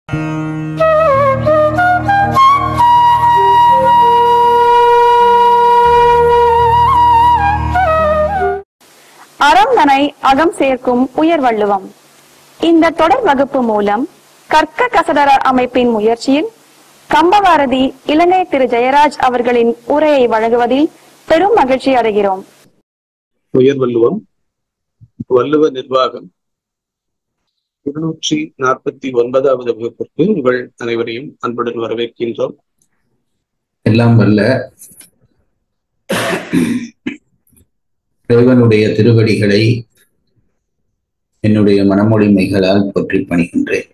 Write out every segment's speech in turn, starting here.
அறம் தனை அகம் சேர்க்கும் உயர் வள்ளுவம். இந்த தொடர் வகுப்பு மூலம் கற்க கசடர அமைப்பின் முயற்சியில் கம்பவாரதி இலங்கை திரு ஜெயராஜ் அவர்களின் உரையை வழங்குவதில் பெரும் மகிழ்ச்சி அடைகிறோம். உயர் வள்ளுவம், வள்ளுவ நிர்வாகம் 249வது வகுப்பிற்கு உங்கள் அனைவரையும் அன்புடன் வரவேற்கின்றோம். எல்லாம் வல்ல இறைவனுடைய திருவடிகளை என்னுடைய மனமொழிமைகளால் போற்றி பணிகின்றேன்.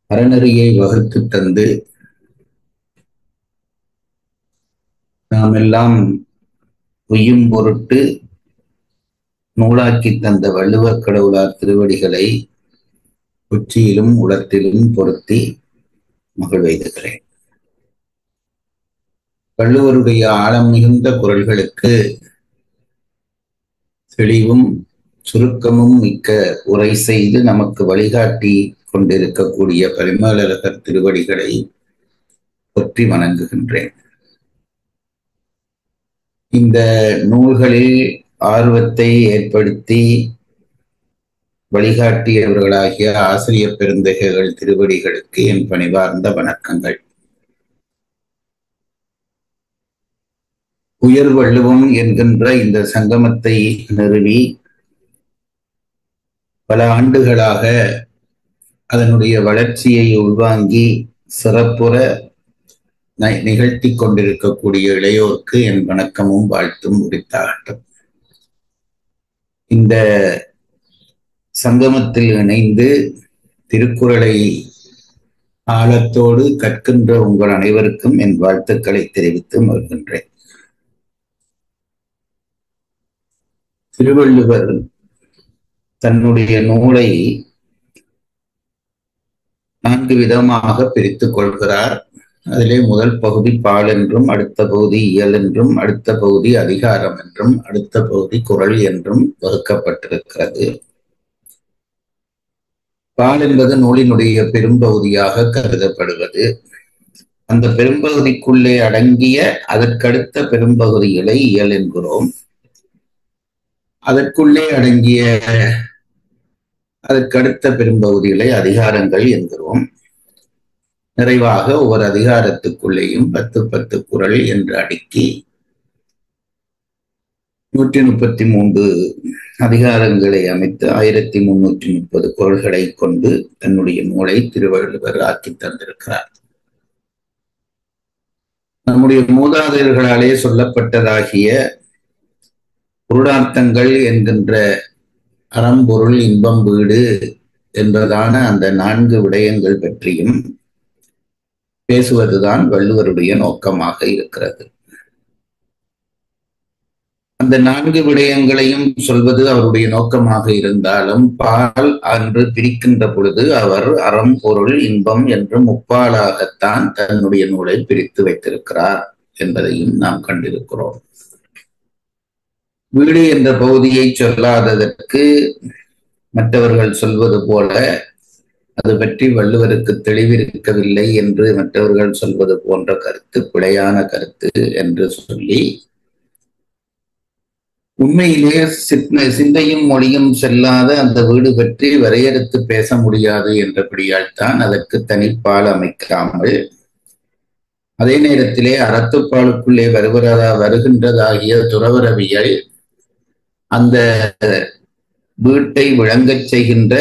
அறநெறியை வகுத்து தந்து நாம் எல்லாம் உய்யும் பொருட்டு நூலாக்கி தந்த வள்ளுவக் கடவுளார் திருவடிகளை உச்சியிலும் உளத்திலும் பொருத்தி மகிழ்வெய்துகிறேன். வள்ளுவருடைய ஆழம் மிகுந்த குரல்களுக்கு தெளிவும் சுருக்கமும் மிக்க உரை செய்து நமக்கு வழிகாட்டி கொண்டிருக்கக்கூடிய பரிமேலழகர் திருவடிகளை போற்றி வணங்குகின்றேன். இந்த நூல்களில் ஆர்வத்தை ஏற்படுத்தி வழிகாட்டியவர்களாகிய ஆசிரியர் பெருந்தகைகள் திருவடிகளுக்கு என் பணிவார்ந்த வணக்கங்கள். உயர் வள்ளுவம் என்கின்ற இந்த சங்கமத்தை நிறுவி பல ஆண்டுகளாக அதனுடைய வளர்ச்சியை உள்வாங்கி சிறப்புற நிகழ்த்தி கொண்டிருக்கக்கூடிய இளையோருக்கு என் வணக்கமும் வாழ்த்தும் உரித்தாகட்டும். இந்த சங்கமத்தில் இணைந்து திருக்குறளை ஆழத்தோடு கற்கின்ற உங்கள் அனைவருக்கும் என் வாழ்த்துக்களை தெரிவித்து மகிழ்கின்றேன். திருவள்ளுவர் தன்னுடைய நூலை 4 விதமாக பிரித்துக் கொள்கிறார். அதிலே முதல் பகுதி பால் என்றும், அடுத்த பகுதி இயல் என்றும், அடுத்த பகுதி அதிகாரம் என்றும், அடுத்த பகுதி குறள் என்றும் வகுக்கப்பட்டிருக்கிறது. பால் என்பது நூலினுடைய பெரும்பகுதியாக கருதப்படுவது. அந்த பெரும்பகுதிக்குள்ளே அடங்கிய அதற்கடுத்த பெரும்பகுதிகளை இயல் என்கிறோம். அதற்குள்ளே அடங்கிய அதற்கடுத்த பெரும்பகுதிகளை அதிகாரங்கள் என்கிறோம். நிறைவாக ஒவ்வொரு அதிகாரத்துக்குள்ளேயும் 10 குறள் என்று அடுக்கி 133 அதிகாரங்களை அமைத்து 1330 குறள்களை கொண்டு தன்னுடைய நூலை திருவள்ளுவர் ஆக்கி தந்திருக்கிறார். நம்முடைய மூதாதையர்களாலே சொல்லப்பட்டதாகிய பொருளார்த்தங்கள் என்கின்ற அறம்பொருள் இன்பம் வீடு என்பதான அந்த 4 விடயங்கள் பற்றியும் பேசுவதுதான் வள்ளுவருடைய நோக்கமாக இருக்கிறது. அந்த 4 விடயங்களையும் சொல்வது அவருடைய நோக்கமாக இருந்தாலும் பால் என்று பிரிக்கின்ற பொழுது அவர் அறம் பொருள் இன்பம் என்று முப்பாலாகத்தான் தன்னுடைய நூலை பிரித்து வைத்திருக்கிறார் என்பதையும் நாம் கண்டிருக்கிறோம். வீடு என்ற பகுதியை சொல்லாததற்கு மற்றவர்கள் சொல்வது போல அது பற்றி வள்ளுவருக்கு தெளிவிருக்கவில்லை என்று மற்றவர்கள் சொல்வது போன்ற கருத்து பிழையான கருத்து என்று சொல்லி உண்மையிலே சிந்தையும் மொழியும் செல்லாத அந்த வீடு பற்றி வரையறுத்து பேச முடியாது என்றபடியால் தான் அதற்கு தனிப்பால் அமைக்காமல் அதே நேரத்திலே அறத்துப்பாலுக்குள்ளே வருகின்றதாகிய துறவரவியல் அந்த வீட்டை விளங்கச் செய்கின்ற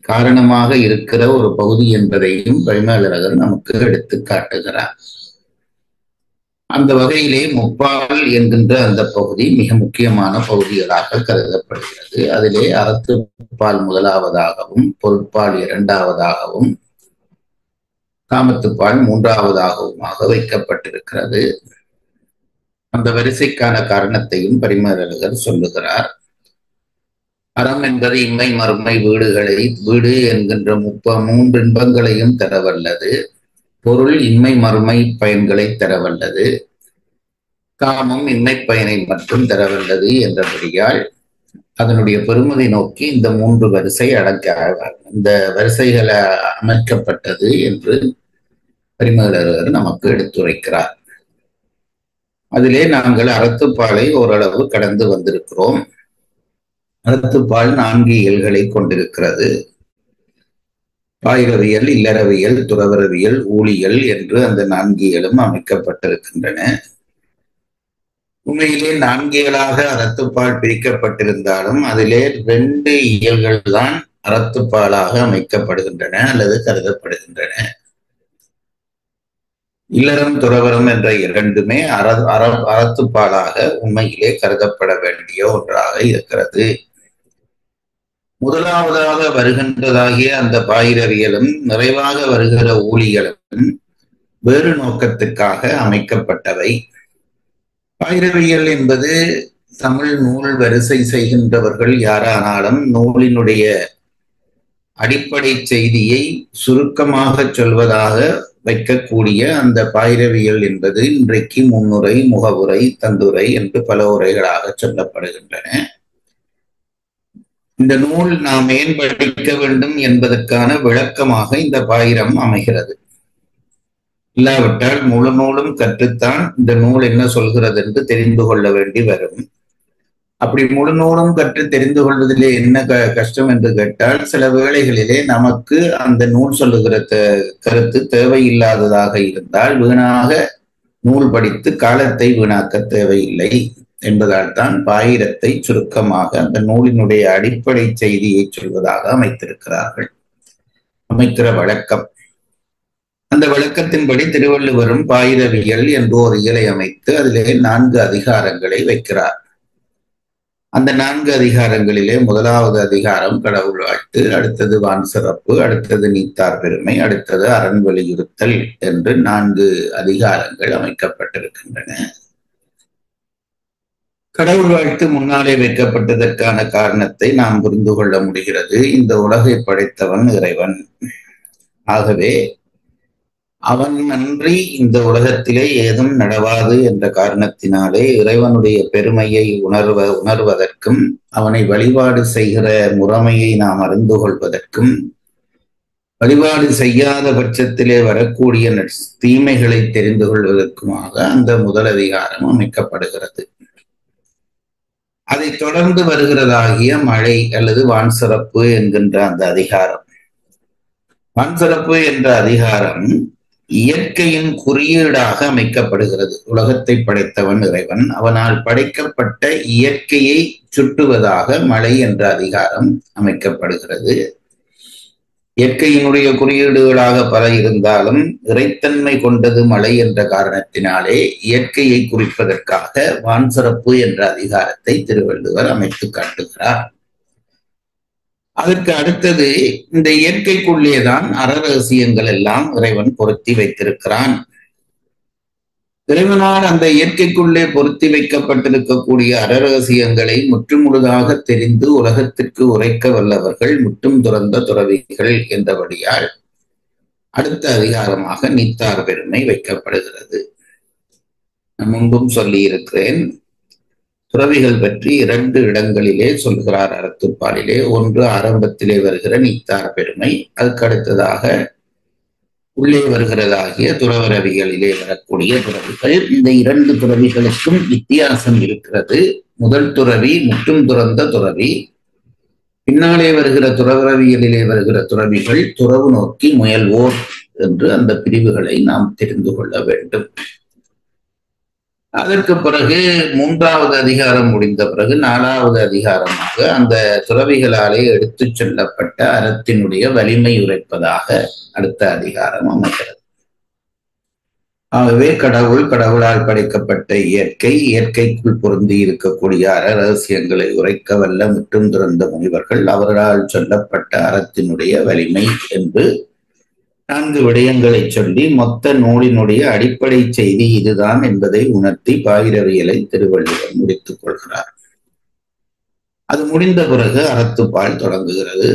காரணமாக இருக்கிற ஒரு பகுதி என்பதையும் பரிமேலழகர் நமக்கு எடுத்து காட்டுகிறார். அந்த வகையிலே முப்பால் என்கின்ற அந்த பகுதி மிக முக்கியமான பகுதிகளாக கருதப்படுகிறது. அதிலே அறத்துப்பால் முதலாவதாகவும், பொருட்பால் 2வதாகவும், காமத்துப்பால் 3வதாகவுமாக வைக்கப்பட்டிருக்கிறது. அந்த வரிசைக்கான காரணத்தையும் பரிமேலழகர் சொல்லுகிறார். அறம் என்பது இம்மை மறுமை வீடு என்கின்ற 3 இன்பங்களையும் தரவல்லது. பொருள் இன்மை மறுமை பயன்களை தரவல்லது. காமம் இன்மை பயனை மட்டும் தரவல்லது என்றபடியால் அதனுடைய பெருமதி நோக்கி இந்த 3 வரிசை இந்த வரிசைகளை அமைக்கப்பட்டது என்று பரிமேலழகர் நமக்கு எடுத்துரைக்கிறார். அதிலே நாங்கள் அறத்துப்பாலை ஓரளவு கடந்து வந்திருக்கிறோம். அறத்துப்பால் 4 இயல்களை கொண்டிருக்கிறது. பாயிரவியல், இல்லறவியல், துறவரவியல், ஊழியல் என்று அந்த 4 இயலும் அமைக்கப்பட்டிருக்கின்றன. உண்மையிலே 4 இயலாக அறத்துப்பால் பிரிக்கப்பட்டிருந்தாலும் அதிலே 2 இயல்கள் தான் அறத்துப்பாலாக அமைக்கப்படுகின்றன அல்லது கருதப்படுகின்றன. இல்லறம், துறவரம் என்ற 2மே அறத்துப்பாலாக உண்மையிலே கருதப்பட வேண்டிய ஒன்றாக இருக்கிறது. முதலாவதாக வருகின்றதாகிய அந்த பாயிரவியலும் நிறைவாக வருகிற ஊழியலும் வேறு நோக்கத்துக்காக அமைக்கப்பட்டவை. பாயிரவியல் என்பது தமிழ் நூல் வரிசை செய்கின்றவர்கள் யாரானாலும் நூலினுடைய அடிப்படை செய்தியை சுருக்கமாக சொல்வதாக வைக்கக்கூடிய அந்த பாயிரவியல் என்பது இன்றைக்கு முன்னுரை, முகவுரை, தந்துரை என்று பல உரைகளாக சொல்லப்படுகின்றன. இந்த நூல் நாம் ஏன் படிக்க வேண்டும் என்பதற்கான விளக்கமாக இந்த பாயிரம் அமைகிறது. இல்லாவிட்டால் முழு நூலும் கற்றுத்தான் இந்த நூல் என்ன சொல்கிறது என்று தெரிந்து கொள்ள வேண்டி வரும். அப்படி முழு நூலும் கற்று தெரிந்து கொள்வதிலே என்ன கஷ்டம் என்று கேட்டால், சில வேளைகளிலே நமக்கு அந்த நூல் சொல்லுகிற கருத்து தேவையில்லாததாக இருந்தால் வீணாக நூல் படித்து காலத்தை வீணாக்க தேவையில்லை என்பதால் தான் பாயிரத்தை சுருக்கமாக அந்த நூலினுடைய அடிப்படை செய்தியை சொல்வதாக அமைத்திருக்கிறார்கள். அமைக்கிற வழக்கம். அந்த வழக்கத்தின்படி திருவள்ளுவரும் பாயிரவியல் என்று ஒரு இயலை அமைத்து அதிலே 4 அதிகாரங்களை வைக்கிறார். அந்த 4 அதிகாரங்களிலே முதலாவது அதிகாரம் கடவுள் வாழ்த்து, அடுத்தது வான் சிறப்பு, அடுத்தது நீத்தார் பெருமை, அடுத்தது அரண் வலியுறுத்தல் என்று 4 அதிகாரங்கள் அமைக்கப்பட்டிருக்கின்றன. கடவுள் வாழ்த்து முன்னாலே வைக்கப்பட்டதற்கான காரணத்தை நாம் புரிந்து கொள்ள முடிகிறது. இந்த உலகை படைத்தவன் இறைவன். ஆகவே அவன் அன்றி இந்த உலகத்திலே ஏதும் நடவாது என்ற காரணத்தினாலே இறைவனுடைய பெருமையை உணர்வதற்கும் அவனை வழிபாடு செய்கிற முறைமையை நாம் அறிந்து கொள்வதற்கும் வழிபாடு செய்யாத பட்சத்திலே வரக்கூடிய தீமைகளை தெரிந்து கொள்வதற்குமாக அந்த முதல் அதிகாரம் அமைக்கப்படுகிறது. அதை தொடர்ந்து வருகிறதாகிய மழை அல்லது வான் சிறப்பு என்கின்ற அந்த அதிகாரம். வான் சிறப்பு என்ற அதிகாரம் இயற்கையின் குறியீடாக அமைக்கப்படுகிறது. உலகத்தை படைத்தவன் இறைவன், அவனால் படைக்கப்பட்ட இயற்கையை சுட்டுவதாக மழை என்ற அதிகாரம் அமைக்கப்படுகிறது. இயற்கையினுடைய குறியீடுகளாக பல இருந்தாலும் இறைத்தன்மை கொண்டது மழை என்ற காரணத்தினாலே இயற்கையை குறிப்பதற்காக வான் சிறப்பு என்ற அதிகாரத்தை திருவள்ளுவர் அமைத்து காட்டுகிறார். அதற்கு அடுத்தது இந்த இயற்கைக்குள்ளேதான் அறரகசியங்கள் எல்லாம் இறைவன் பொருத்தி வைத்திருக்கிறான். இறைவனால் அந்த இயற்கைக்குள்ளே பொருத்தி வைக்கப்பட்டிருக்கக்கூடிய அறரகசியங்களை முற்றுமுழுதாக தெரிந்து உலகத்திற்கு உரைக்க வல்லவர்கள் முற்றும் துறந்த துறவிகள் என்றபடியால் அடுத்த அதிகாரமாக நீத்தார் பெருமை வைக்கப்படுகிறது. நான் முன்பும் சொல்லி இருக்கிறேன், துறவிகள் பற்றி 2 இடங்களிலே சொல்கிறார் அறத்துப்பாலிலே. ஒன்று ஆரம்பத்திலே வருகிற நீத்தார் பெருமை, அதுக்கு அடுத்ததாக உள்ளே வருகிறதாகிய துறவரவிகளிலே வரக்கூடிய துறவிகள். இந்த 2 துறவிகளுக்கும் வித்தியாசம் இருக்கிறது. முதல் துறவி முற்றும் துறந்த துறவி, பின்னாலே வருகிற துறவரவியலிலே வருகிற துறவிகள் துறவு நோக்கி முயல்வோர் என்று அந்த பிரிவுகளை நாம் தெரிந்து கொள்ள வேண்டும். அதற்கு பிறகு 3வது அதிகாரம் முடிந்த பிறகு 4வது அதிகாரமாக அந்த துறவிகளாலே எடுத்து சொல்லப்பட்ட அறத்தினுடைய வலிமை உரைப்பதாக அடுத்த அதிகாரம் அமைகிறது. ஆகவே கடவுளால் படைக்கப்பட்ட இயற்கைக்குள் பொருந்தி இருக்கக்கூடிய அற ரகசியங்களை உரைக்க வல்ல முற்றும் துறந்த முனிவர்கள், அவர்களால் சொல்லப்பட்ட அறத்தினுடைய வலிமை என்று 4 விடயங்களை சொல்லி மொத்த நூலினுடைய அடிப்படை செய்தி இதுதான் என்பதை உணர்த்தி பாயிரவியலை திருவள்ளுவர் முடித்துக் கொள்கிறார். அது முடிந்த பிறகு அறத்துப்பால் தொடங்குகிறது.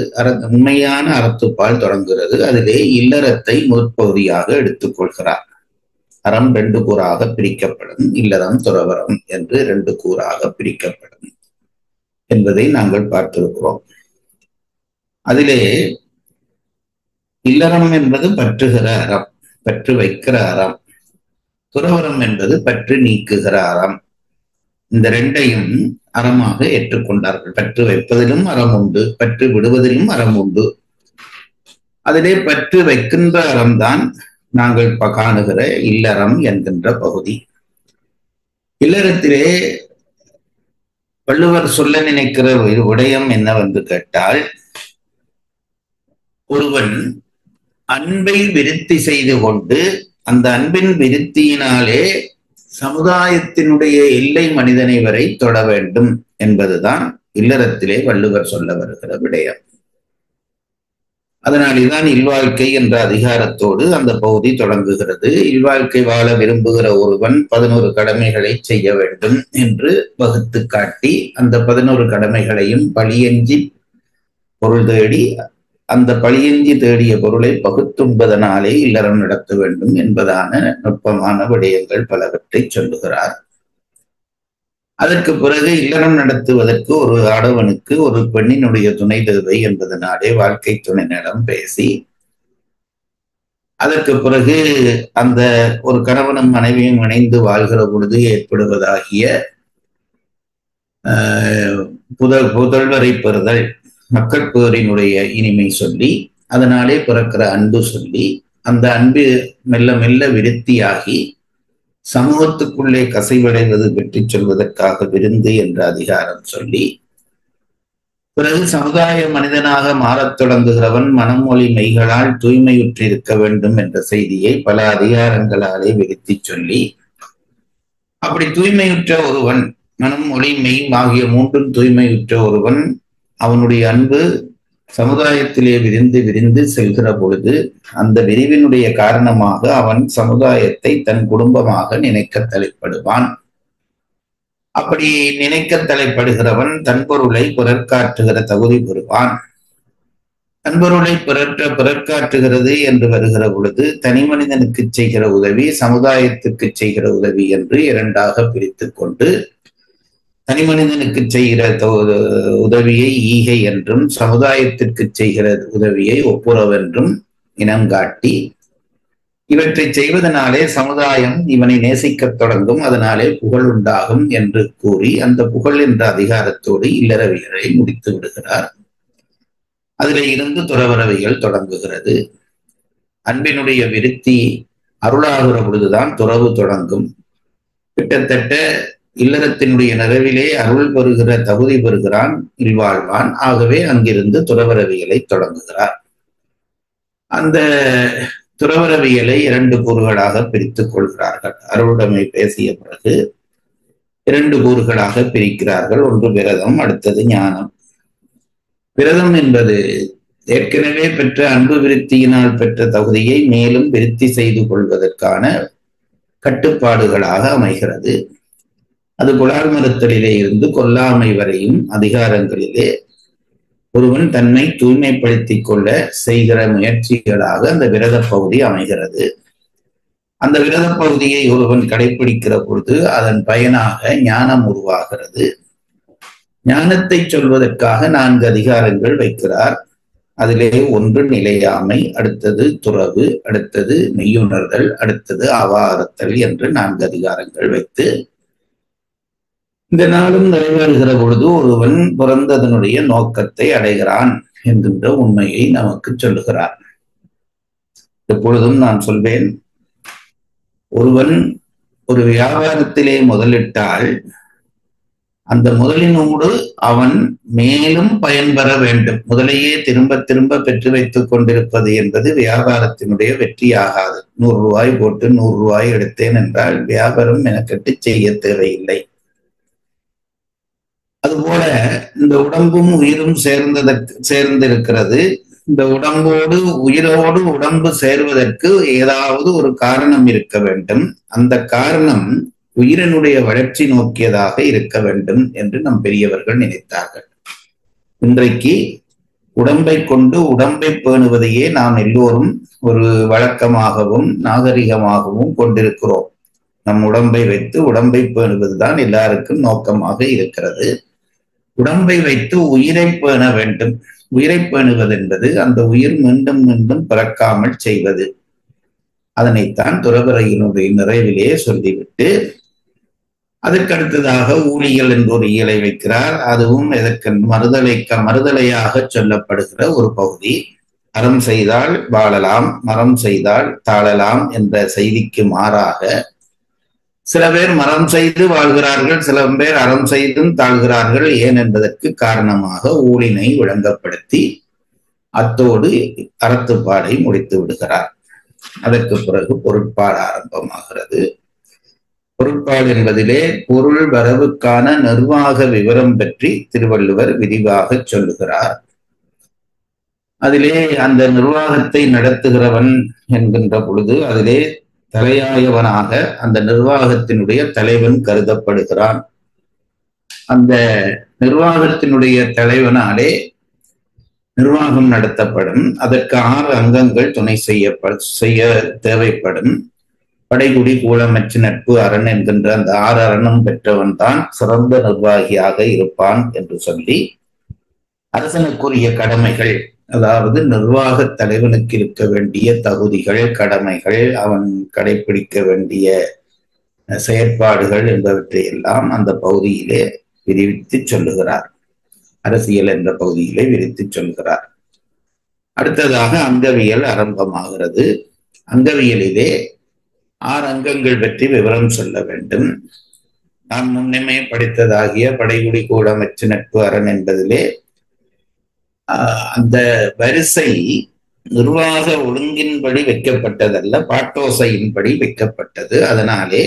உண்மையான அறத்துப்பால் தொடங்குகிறது. அதிலே இல்லறத்தை முற்பகுதியாக எடுத்துக்கொள்கிறார். அறம் 2 கூறாக பிரிக்கப்படும். இல்லறம், துறவரம் என்று 2 கூறாக பிரிக்கப்படும். என்பதை நாங்கள் பார்த்திருக்கிறோம். அதிலே இல்லறம் என்பது பற்றுகிற அறம், பற்று வைக்கிற அறம். துறவறம் என்பது பற்று நீக்குகிற அறம். இந்த ரெண்டையும் அறமாக ஏற்றுக்கொண்டார்கள். பற்று வைப்பதிலும் அறம் உண்டு, பற்று விடுவதிலும் அறம் உண்டு. அதிலே பற்று வைக்கின்ற அறம்தான் நாங்கள் காணுகிற இல்லறம் என்கின்ற பகுதி. இல்லறத்திலே வள்ளுவர் சொல்ல நினைக்கிற விடயம் என்னவென்று கேட்டால், ஒருவன் அன்பை விருத்தி செய்து கொண்டு அந்த அன்பின் விருத்தியினாலே சமுதாயத்தினுடைய எல்லை மனிதனை வரை தொட வேண்டும் என்பதுதான் இல்லறத்திலே வள்ளுவர் சொல்ல வருகிற விடயம். அதனால்தான் இல்வாழ்க்கை என்ற அதிகாரத்தோடு அந்த பகுதி தொடங்குகிறது. இல்வாழ்க்கை வாழ விரும்புகிற ஒருவன் 11 கடமைகளை செய்ய வேண்டும் என்று வகுத்து காட்டி, அந்த 11 கடமைகளையும் பழியஞ்சி பொருள் தேடி, அந்த பழியஞ்சி தேடிய பொருளை பகுத்துண்பதனாலே இல்லறம் நடத்த வேண்டும் என்பதான நுட்பமான விடயங்கள் பலவற்றை சொல்லுகிறார். அதற்கு பிறகு இல்லறம் நடத்துவதற்கு ஒரு ஆடவனுக்கு ஒரு பெண்ணினுடைய துணை தேவை என்பதனாலே வாழ்க்கை துணையிடம் பேசி, அதற்கு பிறகு அந்த ஒரு கணவனும் மனைவியும் இணைந்து வாழ்கிற பொழுது ஏற்படுவதாகிய புதல்வரை பெறுதல், மக்கள் பேரினுடைய இனிமை சொல்லி, அதனாலே பிறக்கிற அன்பு சொல்லி, அந்த அன்பு மெல்ல மெல்ல விருத்தியாகி சமூகத்துக்குள்ளே கசைவடைவது பற்றி சொல்வதற்காக விருந்து என்ற அதிகாரம் சொல்லி, பிறகு சமுதாய மனிதனாக மாறத் தொடங்குகிறவன் மனம் மொழி மெய்களால் தூய்மையுற்றிருக்க வேண்டும் என்ற செய்தியை பல அதிகாரங்களாலே விருத்தி சொல்லி, அப்படி தூய்மையுற்ற ஒருவன், மனம் மொழி மெய் ஆகிய 3ம் தூய்மையுற்ற ஒருவன், அவனுடைய அன்பு சமுதாயத்திலே விரிந்து விரிந்து செல்கிற பொழுது அந்த விரிவினுடைய காரணமாக அவன் சமுதாயத்தை தன் குடும்பமாக நினைக்க தலைப்படுவான். அப்படி நினைக்க தலைப்படுகிறவன் தன்பொருளை பிறர்காற்றுகிற தகுதி பெறுவான். தன்பொருளை பிறர்காற்றுகிறது என்று வருகிற பொழுது தனி மனிதனுக்கு செய்கிற உதவி, சமுதாயத்துக்கு செய்கிற உதவி என்று 2ஆக பிரித்து கொண்டு, தனி மனிதனுக்கு செய்கிற உதவியை ஈகை என்றும், சமுதாயத்திற்கு செய்கிற உதவியை ஒப்புரவென்றும் இனங்காட்டி, இவற்றை செய்வதனாலே சமுதாயம் இவனை நேசிக்கத் தொடங்கும், அதனாலே புகழ் உண்டாகும் என்று கூறி அந்த புகழ் என்ற அதிகாரத்தோடு இல்லறவியலை முடித்து விடுகிறார். அதிலே இருந்து துறவரவியல் தொடங்குகிறது. அன்பினுடைய விருத்தி அருளாகிற பொழுதுதான் துறவு தொடங்கும். கிட்டத்தட்ட இல்லறத்தினுடைய நிறைவிலே அருள் பெறுகிற தகுதி பெறுகிறான், இல்வாழ்வான். ஆகவே அங்கிருந்து துறவரவியலை தொடங்குகிறார். அந்த துறவரவியலை 2 கூறுகளாக பிரித்துக் கொள்கிறார்கள். அருளுடைமை பேசிய பிறகு 2 கூறுகளாக பிரிக்கிறார்கள். ஒன்று விரதம், அடுத்தது ஞானம். விரதம் என்பது ஏற்கனவே பெற்ற அன்பு விருத்தியினால் பெற்ற தகுதியை மேலும் விருத்தி செய்து கொள்வதற்கான கட்டுப்பாடுகளாக அமைகிறது. அது புலால் மறுத்தலிலே இருந்து கொல்லாமை வரையும் அதிகாரங்களிலே ஒருவன் தன்னை தூய்மைப்படுத்திக் கொள்ள செய்கிற முயற்சிகளாக அந்த விரத பகுதி அமைகிறது. அந்த விரத பகுதியை ஒருவன் கடைபிடிக்கிற பொழுது அதன் பயனாக ஞானம் உருவாகிறது. ஞானத்தை சொல்வதற்காக 4 அதிகாரங்கள் வைக்கிறார். அதிலே ஒன்று நிலையாமை, அடுத்தது துறவு, அடுத்தது மெய்யுணர்தல், அடுத்தது அவாரத்தல் என்று 4 அதிகாரங்கள் வைத்து இந்த நாளும் நிறைவேறுகிற பொழுது ஒருவன் பிறந்ததனுடைய நோக்கத்தை அடைகிறான் என்கின்ற உண்மையை நமக்கு சொல்லுகிறார். எப்பொழுதும் நான் சொல்வேன், ஒருவன் ஒரு வியாபாரத்திலே முதலிட்டால் அந்த முதலினோடு அவன் மேலும் பயன்பெற வேண்டும். முதலையே திரும்ப திரும்ப பெற்று வைத்துக் கொண்டிருப்பது என்பது வியாபாரத்தினுடைய வெற்றியாகாது. 100 ரூபாய் போட்டு 100 ரூபாய் எடுத்தேன் என்றால் வியாபாரம் மெனக்கெட்டு செய்ய தேவையில்லை. அதுபோல இந்த உடம்பும் உயிரும் சேர்ந்திருக்கிறது. இந்த உடம்போடு உயிரோடு உடம்பு சேர்வதற்கு ஏதாவது ஒரு காரணம் இருக்க வேண்டும். அந்த காரணம் உயிரினுடைய வளர்ச்சி நோக்கியதாக இருக்க வேண்டும் என்று நம் பெரியவர்கள் நினைத்தார்கள். இன்றைக்கு உடம்பை கொண்டு உடம்பை பேணுவதையே நாம் எல்லோரும் ஒரு வழக்கமாகவும் நாகரிகமாகவும் கொண்டிருக்கிறோம். நம் உடம்பை வைத்து உடம்பை பேணுவதுதான் எல்லாருக்கும் நோக்கமாக இருக்கிறது. உடம்பை வைத்து உயிரை பேண வேண்டும். உயிரை பேணுவது என்பது அந்த உயிர் மீண்டும் மீண்டும் பிறக்காமல் செய்வது. அதனைத்தான் துறவறையினுடைய நிறைவிலே சொல்லிவிட்டு அதற்கடுத்ததாக ஊழியல் என்ற ஒரு இயலை வைக்கிறார். அதுவும் எதற்கு மறுதலையாக சொல்லப்படுகிற ஒரு பகுதி. அறம் செய்தால் வாழலாம், மரம் செய்தால் தாழலாம் என்ற செய்திக்கு மாறாக சில பேர் மரம் செய்து வாழ்கிறார்கள், சில பேர் அறம் செய்தும் தாழ்கிறார்கள். ஏன் என்பதற்கு காரணமாக ஊழினை விளங்கப்படுத்தி அத்தோடு அறத்துப்பாடை முடித்து விடுகிறார். அதற்கு பிறகு பொருட்பாடு ஆரம்பமாகிறது. பொருட்பாடு என்பதிலே பொருள் வரவுக்கான நிர்வாக விவரம் பற்றி திருவள்ளுவர் விரிவாக சொல்லுகிறார். அதிலே அந்த நிர்வாகத்தை நடத்துகிறவன் என்கின்ற பொழுது அதிலே தலையாயவனாக அந்த நிர்வாகத்தினுடைய தலைவன் கருதப்படுகிறான். அந்த நிர்வாகத்தினுடைய தலைவனாலே நிர்வாகம் நடத்தப்படும். அதற்கு 6 அங்கங்கள் துணை செய்ய தேவைப்படும். படைகுடி கூலமற்ற நட்பு அரண் என்கின்ற அந்த 6 அரணும் பெற்றவன் தான் சிறந்த நிர்வாகியாக இருப்பான் என்று சொல்லி அரசனுக்குரிய கடமைகள், அதாவது நிர்வாக தலைவனுக்கு இருக்க வேண்டிய தகுதிகள், கடமைகள், அவன் கடைபிடிக்க வேண்டிய செயற்பாடுகள் என்பவற்றை எல்லாம் அந்த பகுதியிலே விரிவித்து சொல்லுகிறார். அரசியல் என்ற பகுதியிலே விரித்து சொல்கிறார். அடுத்ததாக அங்கவியல் ஆரம்பமாகிறது. அங்கவியலிலே 6 அங்கங்கள் பற்றி விவரம் சொல்ல வேண்டும். நாம் முன்னமே படித்ததாகிய படைகுடி கூலமற்ற நட்பு அரண் என்பதிலே அந்த வரிசை நிர்வாக ஒழுங்கின்படி வைக்கப்பட்டதல்ல, பாட்டோசையின்படி வைக்கப்பட்டது. அதனாலே